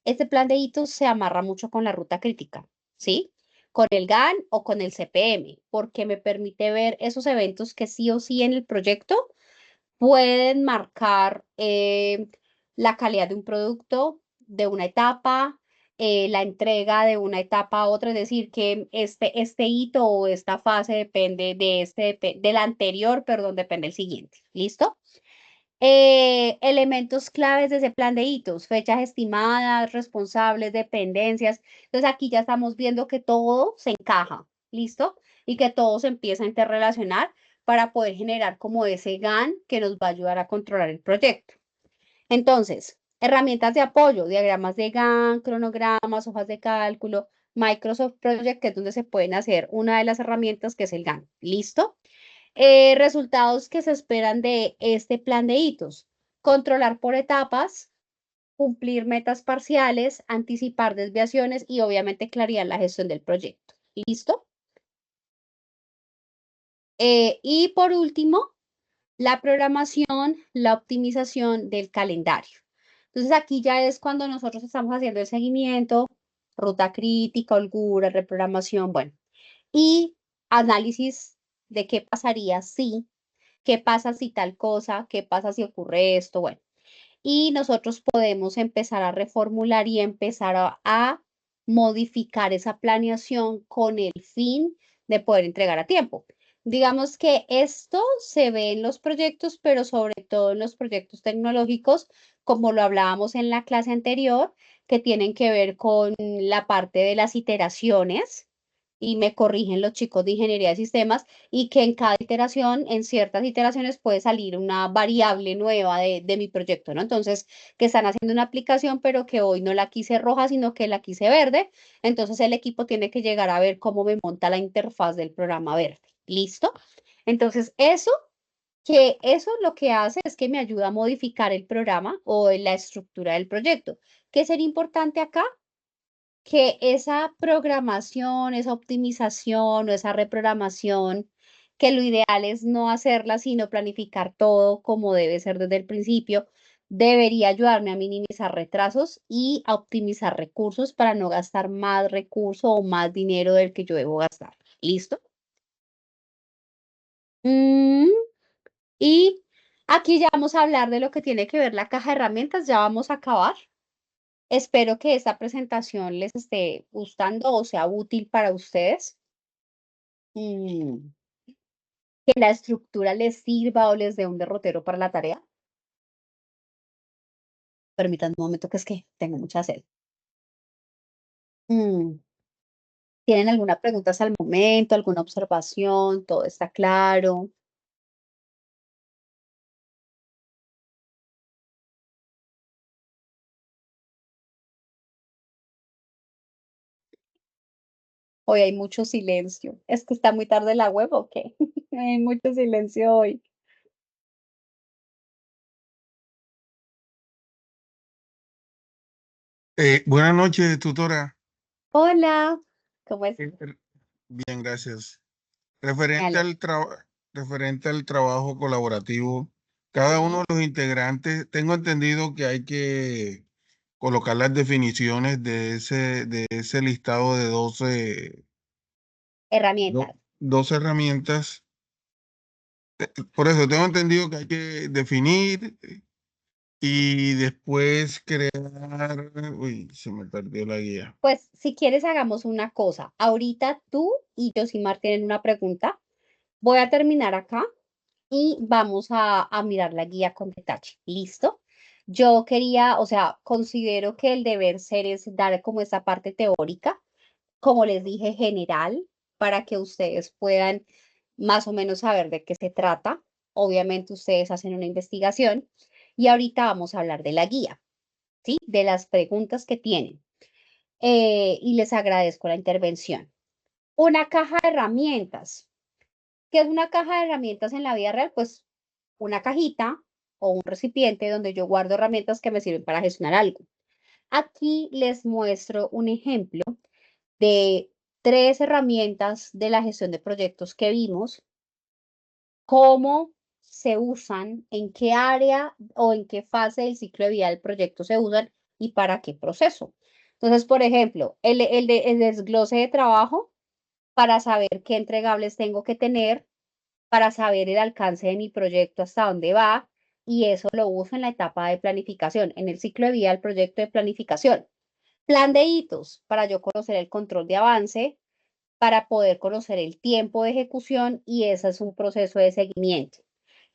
este plan de hitos se amarra mucho con la ruta crítica, ¿sí? Con el GAN o con el CPM, porque me permite ver esos eventos que sí o sí en el proyecto pueden marcar la calidad de un producto, de una etapa, la entrega de una etapa a otra, es decir, que este hito o esta fase depende del anterior, perdón, depende del siguiente. ¿Listo? Elementos claves de ese plan de hitos, fechas estimadas, responsables, dependencias. Entonces aquí ya estamos viendo que todo se encaja, ¿listo? Y que todo se empieza a interrelacionar para poder generar como ese GAN que nos va a ayudar a controlar el proyecto. Entonces, herramientas de apoyo, diagramas de GAN, cronogramas, hojas de cálculo, Microsoft Project, que es donde se pueden hacer una de las herramientas que es el Gantt. ¿Listo? Resultados que se esperan de este plan de hitos. Controlar por etapas, cumplir metas parciales, anticipar desviaciones y obviamente claridad en la gestión del proyecto. ¿Listo? Y por último, la programación, la optimización del calendario. Entonces aquí ya es cuando nosotros estamos haciendo el seguimiento, ruta crítica, holgura, reprogramación, bueno, y análisis de qué pasaría si, qué pasa si tal cosa, qué pasa si ocurre esto, bueno. Y nosotros podemos empezar a reformular y empezar a modificar esa planeación con el fin de poder entregar a tiempo. Digamos que esto se ve en los proyectos, pero sobre todo en los proyectos tecnológicos, como lo hablábamos en la clase anterior, que tienen que ver con la parte de las iteraciones, y me corrigen los chicos de ingeniería de sistemas, y que en cada iteración, en ciertas iteraciones puede salir una variable nueva de mi proyecto, ¿no? Entonces, que están haciendo una aplicación, pero que hoy no la quise roja, sino que la quise verde. Entonces, el equipo tiene que llegar a ver cómo me monta la interfaz del programa verde. ¿Listo? Entonces, eso lo que hace es que me ayuda a modificar el programa o la estructura del proyecto. ¿Qué sería importante acá? Que esa programación, esa optimización o esa reprogramación, que lo ideal es no hacerla, sino planificar todo como debe ser desde el principio, debería ayudarme a minimizar retrasos y a optimizar recursos para no gastar más recursos o más dinero del que yo debo gastar. ¿Listo? Mm, y aquí ya vamos a hablar de lo que tiene que ver la caja de herramientas, ya vamos a acabar. Espero que esta presentación les esté gustando o sea útil para ustedes. Que la estructura les sirva o les dé un derrotero para la tarea. Permítanme un momento que es que tengo mucha sed. Mm, ¿Tienen alguna pregunta hasta el momento, alguna observación? ¿Todo está claro? Hoy hay mucho silencio. ¿Es que está muy tarde la web o qué? Hay mucho silencio hoy. Buenas noches, tutora. Hola, ¿cómo es? Bien, gracias. Me Referente alegro. referente al trabajo colaborativo, cada uno Sí, de los integrantes, tengo entendido que hay que colocar las definiciones de ese listado de herramientas. 12 herramientas. Por eso tengo entendido que hay que definir y después crear. Uy, se me perdió la guía. Pues si quieres hagamos una cosa. Ahorita tú y Josimar tienen una pregunta. Voy a terminar acá y vamos a mirar la guía con detalle. ¿Listo? Yo quería, o sea, considero que el deber ser es dar como esa parte teórica, como les dije, general, para que ustedes puedan más o menos saber de qué se trata. Obviamente ustedes hacen una investigación y ahorita vamos a hablar de la guía, ¿sí? De las preguntas que tienen. Y les agradezco la intervención. Una caja de herramientas. ¿Qué es una caja de herramientas en la vida real? Pues una cajita o un recipiente donde yo guardo herramientas que me sirven para gestionar algo. Aquí les muestro un ejemplo de 3 herramientas de la gestión de proyectos que vimos, cómo se usan, en qué área o en qué fase del ciclo de vida del proyecto se usan y para qué proceso. Entonces, por ejemplo, el desglose de trabajo para saber qué entregables tengo que tener, para saber el alcance de mi proyecto, hasta dónde va, y eso lo uso en la etapa de planificación, en el ciclo de vida del proyecto de planificación. Plan de hitos, para yo conocer el control de avance, para poder conocer el tiempo de ejecución, y ese es un proceso de seguimiento.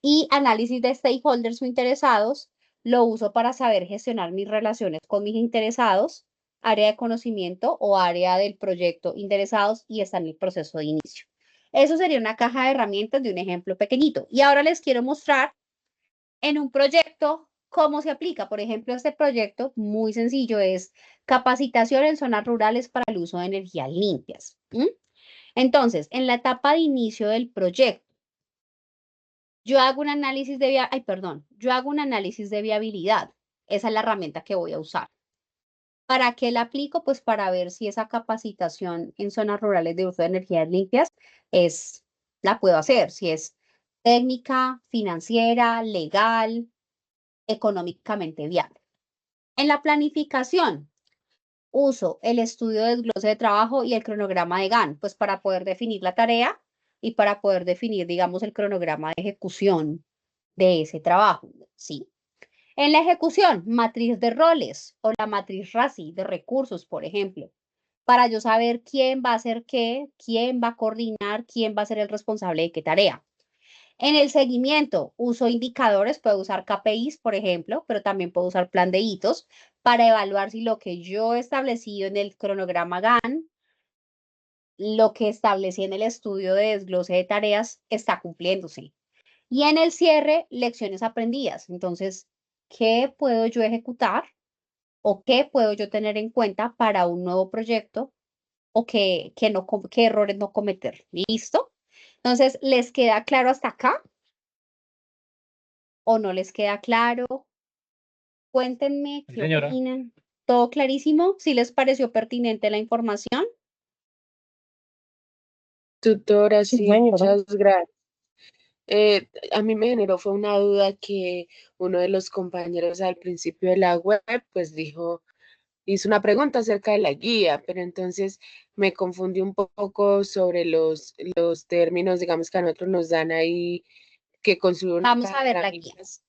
Y análisis de stakeholders o interesados, lo uso para saber gestionar mis relaciones con mis interesados, área de conocimiento o área del proyecto interesados, y está en el proceso de inicio. Eso sería una caja de herramientas de un ejemplo pequeñito. Y ahora les quiero mostrar en un proyecto ¿cómo se aplica? Por ejemplo, este proyecto muy sencillo es capacitación en zonas rurales para el uso de energías limpias. Entonces, en la etapa de inicio del proyecto, yo hago un análisis de yo hago un análisis de viabilidad. Esa es la herramienta que voy a usar. ¿Para qué la aplico? Pues para ver si esa capacitación en zonas rurales de uso de energías limpias la puedo hacer, si es técnica, financiera, legal, económicamente viable. En la planificación, uso el estudio de desglose de trabajo y el cronograma de GAN, pues para poder definir la tarea y para poder definir, digamos, el cronograma de ejecución de ese trabajo, ¿sí? En la ejecución, matriz de roles o la matriz RACI de recursos, por ejemplo, para yo saber quién va a hacer qué, quién va a coordinar, quién va a ser el responsable de qué tarea. En el seguimiento, uso indicadores, puedo usar KPIs, por ejemplo, pero también puedo usar plan de hitos para evaluar si lo que yo he establecido en el cronograma GAN, lo que establecí en el estudio de desglose de tareas, está cumpliéndose. Y en el cierre, lecciones aprendidas. Entonces, ¿qué puedo yo ejecutar o qué puedo yo tener en cuenta para un nuevo proyecto o qué errores no cometer? ¿Listo? Entonces, ¿les queda claro hasta acá o no les queda claro? Cuéntenme Sí, qué señora. opinan. ¿Todo clarísimo? ¿Sí les pareció pertinente la información? Tutora, Sí, sí, señora. muchas gracias. A mí me generó fue una duda que uno de los compañeros al principio de la web, pues hizo una pregunta acerca de la guía, pero entonces me confundí un poco sobre los términos, digamos que a nosotros nos dan ahí que construir una Vamos caja a de ver la guía. herramientas.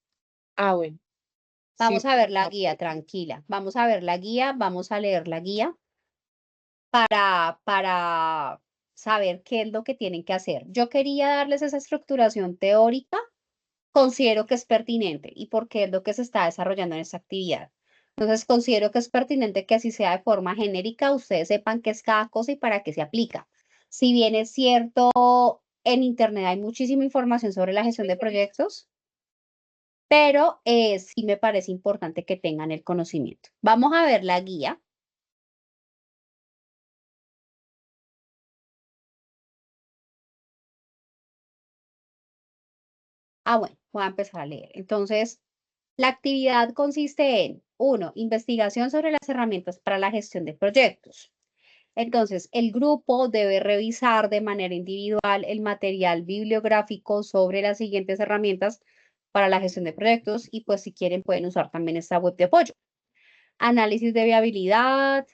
Ah, bueno, sí, Vamos a ver por la favor. guía, tranquila. Vamos a ver la guía, vamos a leer la guía para saber qué es lo que tienen que hacer. Yo quería darles esa estructuración teórica, considero que es pertinente y porque es lo que se está desarrollando en esta actividad. Entonces, considero que es pertinente que así sea de forma genérica, ustedes sepan qué es cada cosa y para qué se aplica. Si bien es cierto, en Internet hay muchísima información sobre la gestión de proyectos, pero sí me parece importante que tengan el conocimiento. Vamos a ver la guía. Bueno, voy a empezar a leer. Entonces, la actividad consiste en, 1, investigación sobre las herramientas para la gestión de proyectos. Entonces, el grupo debe revisar de manera individual el material bibliográfico sobre las siguientes herramientas para la gestión de proyectos y pues si quieren pueden usar también esta web de apoyo. Análisis de viabilidad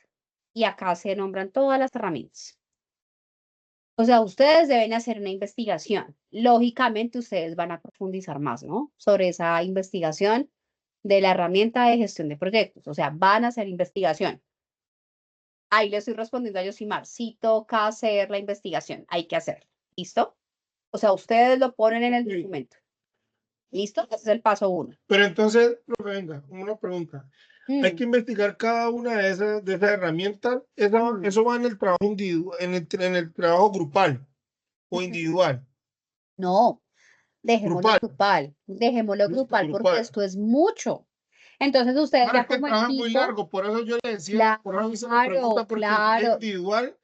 y acá se nombran todas las herramientas. O sea, ustedes deben hacer una investigación. Lógicamente, ustedes van a profundizar más, ¿no? Sobre esa investigación de la herramienta de gestión de proyectos. O sea, van a hacer investigación. Ahí le estoy respondiendo a Yosimar. Sí toca hacer la investigación. Hay que hacerlo. ¿Listo? O sea, ustedes lo ponen en el Sí. documento. ¿Listo? Ese es el paso 1. Pero entonces, profe, venga, una pregunta. Hay que investigar cada una de esas herramientas. Eso va en el trabajo individual, en el trabajo grupal o individual. No, dejémoslo Grupal. grupal porque Grupal. esto es mucho. Entonces ustedes No, ya es que el como trabajo es muy equipo, largo, por eso yo le decía, por eso hice la pregunta, porque si es claro. individual,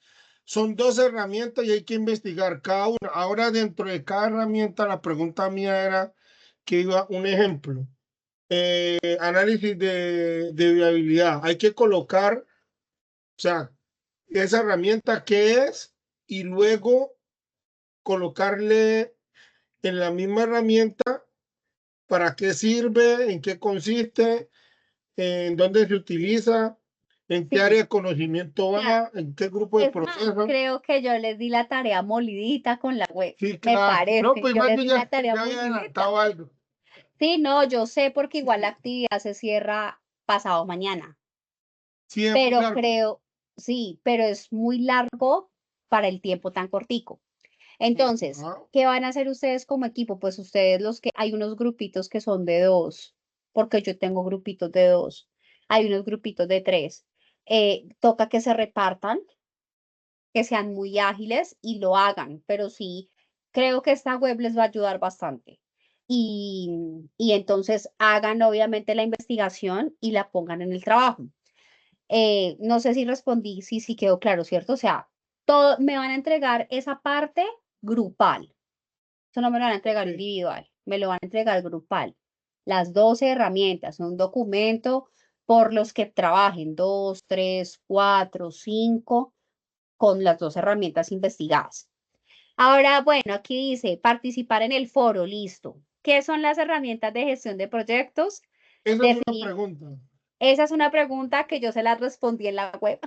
son 2 herramientas y hay que investigar cada una. Ahora, dentro de cada herramienta, la pregunta mía era que iba un ejemplo. Análisis de viabilidad. Hay que colocar, o sea, esa herramienta qué es y luego colocarle en la misma herramienta para qué sirve, en qué consiste, en dónde se utiliza, en qué Sí, área de conocimiento claro. va, en qué grupo de Es más, procesos. creo que yo les di la tarea molidita con la web. Sí, Me claro. No, parece. pues Yo igual les yo di la ya, tarea ya había molidita. adelantado algo. Sí, no, yo sé porque igual la actividad se cierra pasado mañana. Sí, es muy Pero largo. sí, pero es muy largo para el tiempo tan cortico. Entonces, Ajá. ¿qué van a hacer ustedes como equipo? Pues ustedes hay unos grupitos que son de 2, porque yo tengo grupitos de 2. Hay unos grupitos de 3. Toca que se repartan, que sean muy ágiles y lo hagan, pero sí, creo que esta web les va a ayudar bastante. y entonces hagan obviamente la investigación y la pongan en el trabajo. No sé si respondí, sí quedó claro, ¿cierto? O sea, todo, me van a entregar esa parte grupal. Eso no me lo van a entregar Sí. individual, me lo van a entregar grupal. Las 12 herramientas, un documento por los que trabajen, 2, 3, 4, 5, con las 2 herramientas investigadas. Ahora, bueno, aquí dice participar en el foro, listo. ¿Qué son las herramientas de gestión de proyectos? Esa es una Definir. pregunta. Esa es una pregunta que yo se la respondí en la web.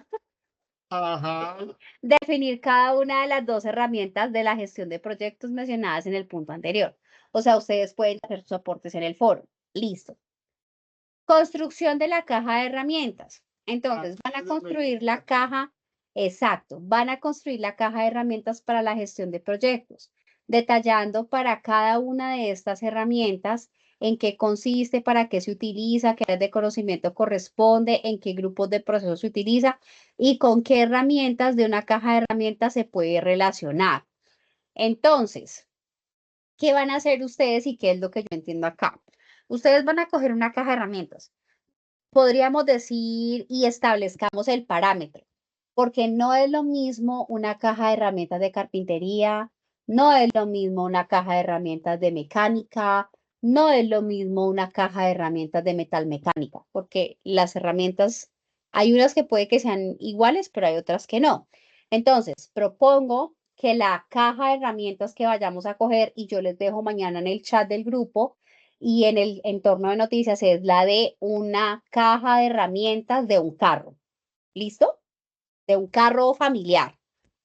Ajá. Definir cada una de las 2 herramientas de la gestión de proyectos mencionadas en el punto anterior. O sea, ustedes pueden hacer sus aportes en el foro. Listo. Construcción de la caja de herramientas. Entonces, van a construir la caja, exacto, van a construir la caja de herramientas para la gestión de proyectos, detallando para cada una de estas herramientas en qué consiste, para qué se utiliza, qué áreas de conocimiento corresponde, en qué grupos de procesos se utiliza y con qué herramientas de una caja de herramientas se puede relacionar. Entonces, ¿qué van a hacer ustedes y qué es lo que yo entiendo acá? Ustedes van a coger una caja de herramientas, podríamos decir, y establezcamos el parámetro, porque no es lo mismo una caja de herramientas de carpintería, no es lo mismo una caja de herramientas de mecánica, no es lo mismo una caja de herramientas de metalmecánica, porque las herramientas, hay unas que puede que sean iguales, pero hay otras que no. Entonces, propongo que la caja de herramientas que vayamos a coger, y yo les dejo mañana en el chat del grupo, y en el entorno de noticias es la de una caja de herramientas de un carro. ¿Listo? De un carro familiar.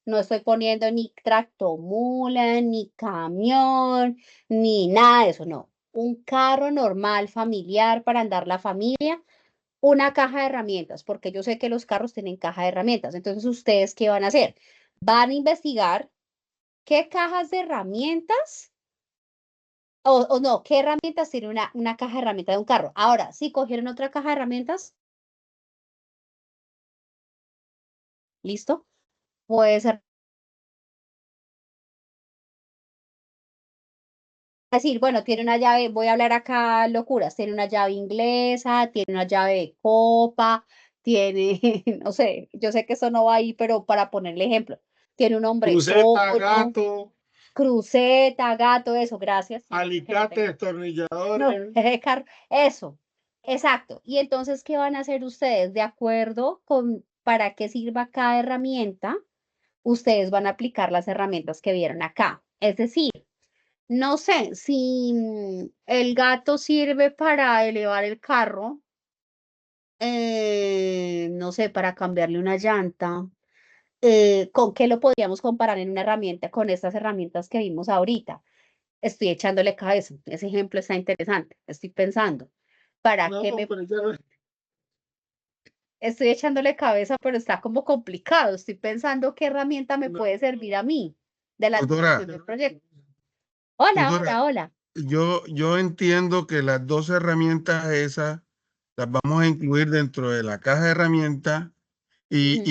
No estoy poniendo ni tractomula, ni camión, ni nada de eso, no. Un carro normal, familiar, para andar la familia, una caja de herramientas, porque yo sé que los carros tienen caja de herramientas. Entonces, ¿ustedes qué van a hacer? Van a investigar qué cajas de herramientas o no, ¿qué herramientas tiene una caja de herramientas de un carro? Ahora, si cogieron otra caja de herramientas, listo, puede ser decir, bueno, tiene una llave, voy a hablar acá locuras, tiene una llave inglesa, tiene una llave de copa, tiene, no sé, yo sé que eso no va ahí, pero para ponerle ejemplo, tiene un Cruceta, hombretono, gato, cruceta, gato, eso, gracias. alicate, No, destornilladores. eso, exacto. Y entonces, ¿qué van a hacer ustedes? De acuerdo con para qué sirva cada herramienta, ustedes van a aplicar las herramientas que vieron acá. Es decir, no sé, si el gato sirve para elevar el carro, no sé, para cambiarle una llanta, ¿con qué lo podríamos comparar en una herramienta con estas herramientas que vimos ahorita? Estoy echándole cabeza. Ese ejemplo está interesante. Estoy pensando, ¿para No, qué me pero ya estoy echándole cabeza, pero está como complicado? Estoy pensando qué herramienta me no, puede servir a mí de la Doctora, administración del proyecto. Hola, doctora, hola, hola. yo entiendo que las 2 herramientas esas las vamos a incluir dentro de la caja de herramientas Ujú,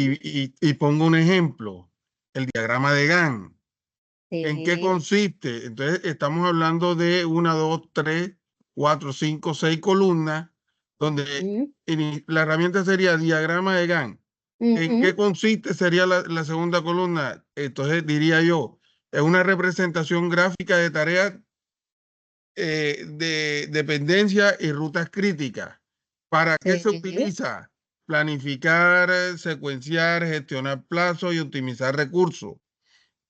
y pongo un ejemplo, el diagrama de Gantt. ¿En qué sí, consiste? Entonces, estamos hablando de 1, 2, 3, 4, 5, 6 columnas, donde ujú, la herramienta sería diagrama de Gantt. ¿En qué ujú, consiste? Sería la segunda columna. Entonces, diría yo, es una representación gráfica de tareas de dependencia y rutas críticas. ¿Para qué se sí, utiliza? Planificar, secuenciar, gestionar plazos y optimizar recursos.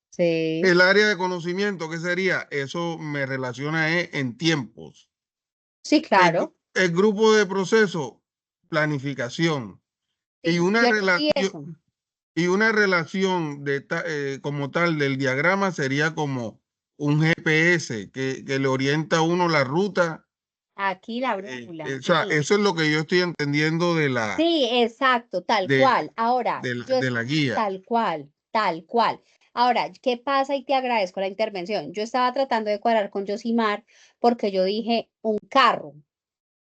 sí, El área de conocimiento, ¿qué sería? Eso me relaciona en tiempos. sí, claro. El grupo de proceso, planificación. Y Sí, una yo entendí eso. relación, y una relación como tal del diagrama sería como un GPS que le orienta a uno la ruta. Aquí la brújula, O sea, sí. eso es lo que yo estoy entendiendo de Sí, exacto, tal de, cual. Ahora, de la guía. tal cual, tal cual. Ahora, ¿qué pasa? Y te agradezco la intervención. Yo estaba tratando de cuadrar con Josimar porque yo dije un carro,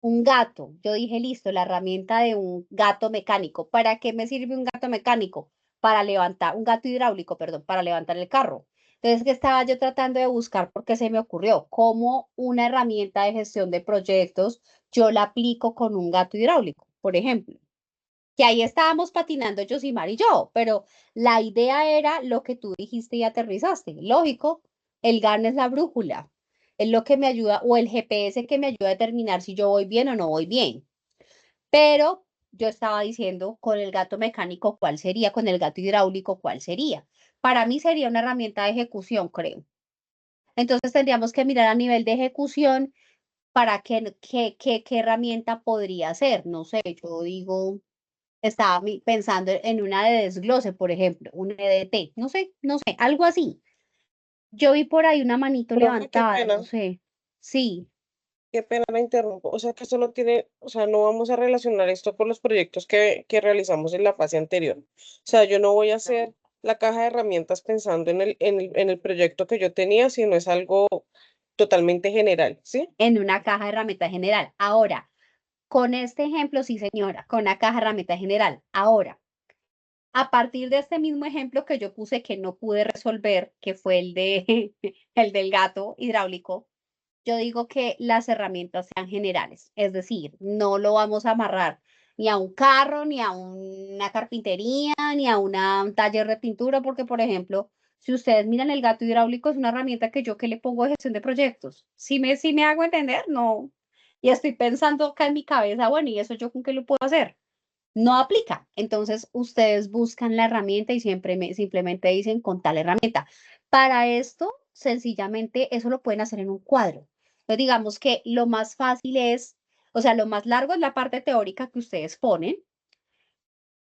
un gato. Yo dije, listo, la herramienta de un gato mecánico. ¿Para qué me sirve un gato mecánico? Para levantar, un gato hidráulico, perdón, para levantar el carro. Entonces, ¿qué estaba yo tratando de buscar? Porque se me ocurrió cómo una herramienta de gestión de proyectos yo la aplico con un gato hidráulico, por ejemplo. Que ahí estábamos patinando Josimar y yo, pero la idea era lo que tú dijiste y aterrizaste. Lógico, el GAN es la brújula, es lo que me ayuda, o el GPS que me ayuda a determinar si yo voy bien o no voy bien. Pero yo estaba diciendo con el gato mecánico cuál sería, con el gato hidráulico cuál sería. Para mí sería una herramienta de ejecución, creo. Entonces tendríamos que mirar a nivel de ejecución para qué herramienta podría ser. No sé, yo digo, estaba pensando en una de desglose, por ejemplo, un EDT, no sé, algo así. Yo vi por ahí una manito Profe, levantada, no sé. Sí, qué pena la interrumpo. O sea que esto no tiene, o sea, no vamos a relacionar esto con los proyectos que realizamos en la fase anterior. O sea, yo no voy a hacer la caja de herramientas pensando en el proyecto que yo tenía, sino es algo totalmente general, ¿sí? en una caja de herramientas general. Ahora, con este ejemplo, sí, señora, con una caja de herramientas general. Ahora, a partir de este mismo ejemplo que yo puse que no pude resolver, que fue el del gato hidráulico, yo digo que las herramientas sean generales, es decir, no lo vamos a amarrar ni a un carro, ni a una carpintería, ni a un taller de pintura, porque, por ejemplo, si ustedes miran el gato hidráulico, es una herramienta que yo que le pongo de gestión de proyectos. Si me hago entender, no. Y estoy pensando acá en mi cabeza, bueno, ¿y eso yo con qué lo puedo hacer? No aplica. Entonces, ustedes buscan la herramienta y simplemente dicen con tal herramienta. Para esto, sencillamente, eso lo pueden hacer en un cuadro. Entonces, digamos que lo más fácil es, o sea, lo más largo es la parte teórica que ustedes ponen.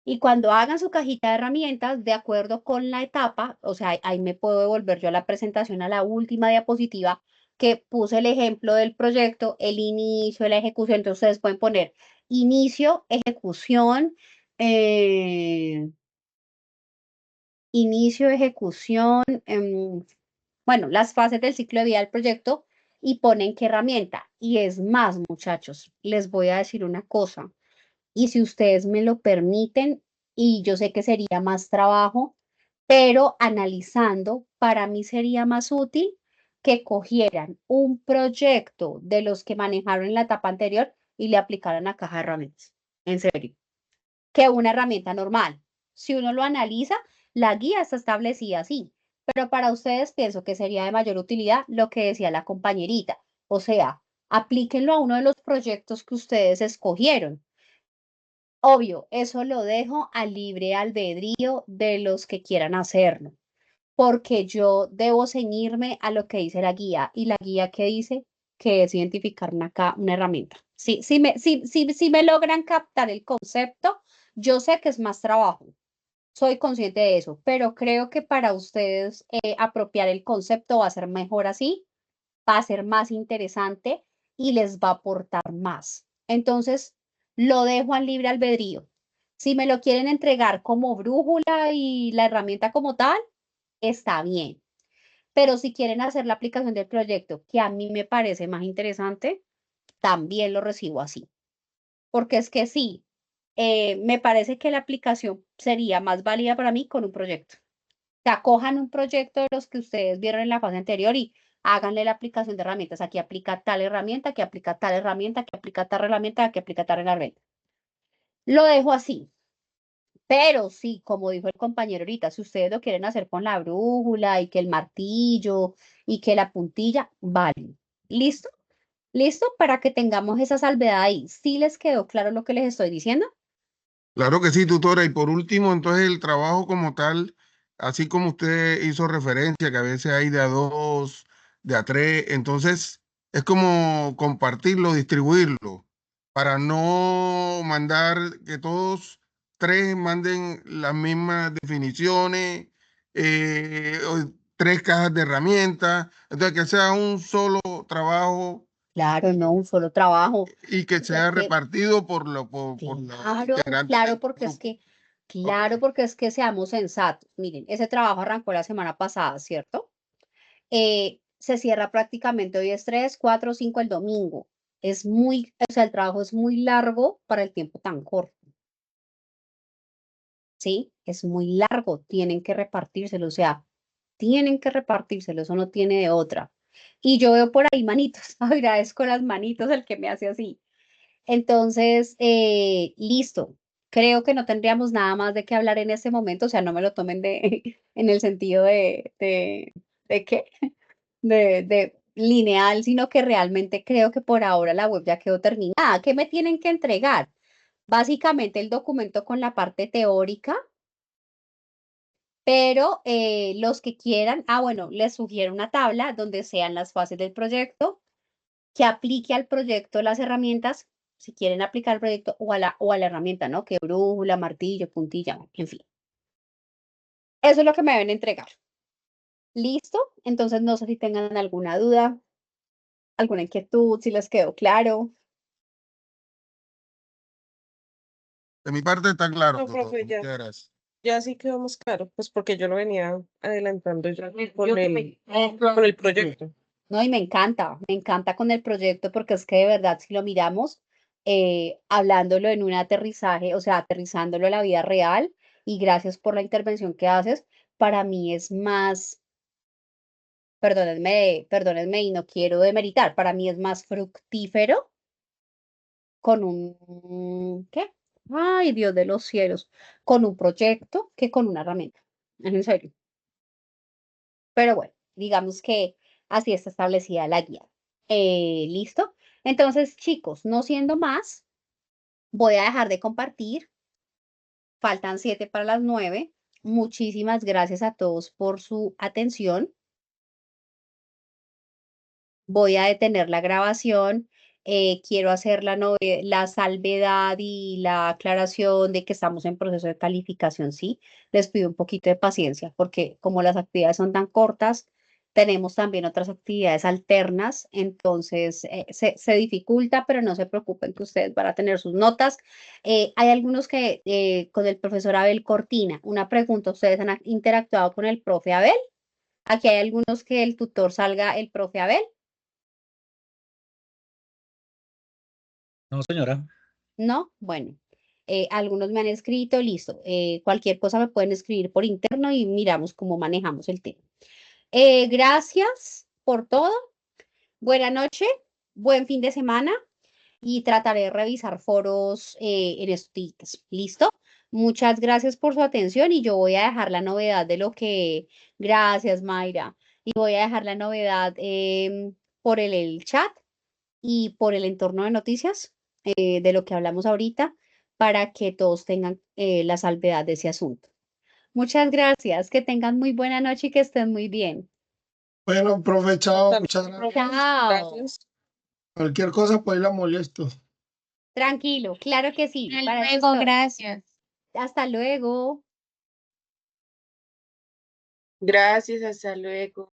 Y cuando hagan su cajita de herramientas, de acuerdo con la etapa, o sea, ahí me puedo devolver yo a la presentación, a la última diapositiva, que puse el ejemplo del proyecto, el inicio, la ejecución. Entonces, ustedes pueden poner inicio, ejecución, eh, inicio, ejecución, bueno, las fases del ciclo de vida del proyecto y ponen qué herramienta. Y es más, muchachos, les voy a decir una cosa. Y si ustedes me lo permiten, y yo sé que sería más trabajo, pero analizando, para mí sería más útil que cogieran un proyecto de los que manejaron en la etapa anterior y le aplicaran a caja de herramientas. En serio, que una herramienta normal. Si uno lo analiza, la guía está establecida así, pero para ustedes pienso que sería de mayor utilidad lo que decía la compañerita, o sea, aplíquenlo a uno de los proyectos que ustedes escogieron. Obvio, eso lo dejo al libre albedrío de los que quieran hacerlo, porque yo debo ceñirme a lo que dice la guía y la guía que dice que es identificar una herramienta. Si me logran captar el concepto, yo sé que es más trabajo, soy consciente de eso, pero creo que para ustedes apropiar el concepto va a ser mejor así, va a ser más interesante y les va a aportar más. Entonces, lo dejo al libre albedrío. Si me lo quieren entregar como brújula y la herramienta como tal, está bien. Pero si quieren hacer la aplicación del proyecto, que a mí me parece más interesante, también lo recibo así. Porque es que sí, me parece que la aplicación sería más válida para mí con un proyecto. O sea, cojan un proyecto de los que ustedes vieron en la fase anterior y háganle la aplicación de herramientas. Aquí aplica tal herramienta, aquí aplica tal herramienta, aquí aplica tal herramienta, aquí aplica tal herramienta. Lo dejo así. Pero sí, como dijo el compañero ahorita, si ustedes lo quieren hacer con la brújula y que el martillo y que la puntilla, vale. ¿Listo? ¿Listo? Para que tengamos esa salvedad ahí. ¿Sí les quedó claro lo que les estoy diciendo? Claro que sí, tutora. Y por último, entonces el trabajo como tal, así como usted hizo referencia, que a veces hay de a dos, de a tres, entonces es como compartirlo, distribuirlo, para no mandar que todos tres manden las mismas definiciones, o tres cajas de herramientas, entonces que sea un solo trabajo Claro, no, un solo trabajo. y que Es sea que repartido por los claro, integrantes claro, del porque es grupo. que, Ok. claro, porque es que seamos sensatos. Miren, ese trabajo arrancó la semana pasada, ¿cierto? Se cierra prácticamente hoy es 3, 4, 5 el domingo. O sea, el trabajo es muy largo para el tiempo tan corto, ¿sí? Es muy largo, tienen que repartírselo, o sea, tienen que repartírselo, eso no tiene de otra. Y yo veo por ahí manitos, agradezco las manitos el que me hace así. Entonces, listo. Creo que no tendríamos nada más de qué hablar en este momento, o sea, no me lo tomen de, en el sentido ¿de qué? De lineal, sino que realmente creo que por ahora la web ya quedó terminada. ¿Qué me tienen que entregar? Básicamente el documento con la parte teórica, pero los que quieran, bueno, les sugiero una tabla donde sean las fases del proyecto, que aplique al proyecto las herramientas, si quieren aplicar al proyecto o a la herramienta, ¿no? Que brújula, martillo, puntilla, en fin. Eso es lo que me deben entregar. ¿Listo? Entonces no sé si tengan alguna duda, alguna inquietud, si les quedó claro. De mi parte está claro No, todo. profe, Muchas gracias. ya sí quedó más claro, pues porque yo lo venía adelantando ya con Yo el, claro con el que proyecto. No, y me encanta con el proyecto porque es que de verdad, si lo miramos, hablándolo en un aterrizaje, o sea, aterrizándolo a la vida real, y gracias por la intervención que haces, para mí es más, perdónenme y no quiero demeritar, para mí es más fructífero con ¿qué? Ay, Dios de los cielos, con un proyecto que con una herramienta. Es en serio. Pero bueno, digamos que así está establecida la guía. ¿Listo? Entonces, chicos, no siendo más, voy a dejar de compartir. Faltan 7 para las 9. Muchísimas gracias a todos por su atención. Voy a detener la grabación. Quiero hacer la salvedad y la aclaración de que estamos en proceso de calificación, ¿sí? Les pido un poquito de paciencia porque como las actividades son tan cortas, tenemos también otras actividades alternas, entonces se dificulta, pero no se preocupen que ustedes van a tener sus notas. Hay algunos que con el profesor Abel Cortina, una pregunta, ¿ustedes han interactuado con el profe Abel? Aquí hay algunos que el tutor salga el profe Abel. No, señora. ¿No? Bueno, algunos me han escrito, listo. Cualquier cosa me pueden escribir por interno y miramos cómo manejamos el tema. Gracias por todo. Buena noche, buen fin de semana y trataré de revisar foros en estos días. ¿Listo? Muchas gracias por su atención y yo voy a dejar la novedad de lo que... Gracias, Mayra. Y voy a dejar la novedad por el chat y por el entorno de noticias de lo que hablamos ahorita para que todos tengan la salvedad de ese asunto. Muchas gracias, que tengan muy buena noche y que estén muy bien. bueno, profe, chao, Hasta muchas luego, gracias. profe. Chao. Gracias. Cualquier cosa, pues la molesto. Tranquilo, claro que sí. Hasta Para eso luego, estoy. gracias. Hasta luego. Gracias, hasta luego.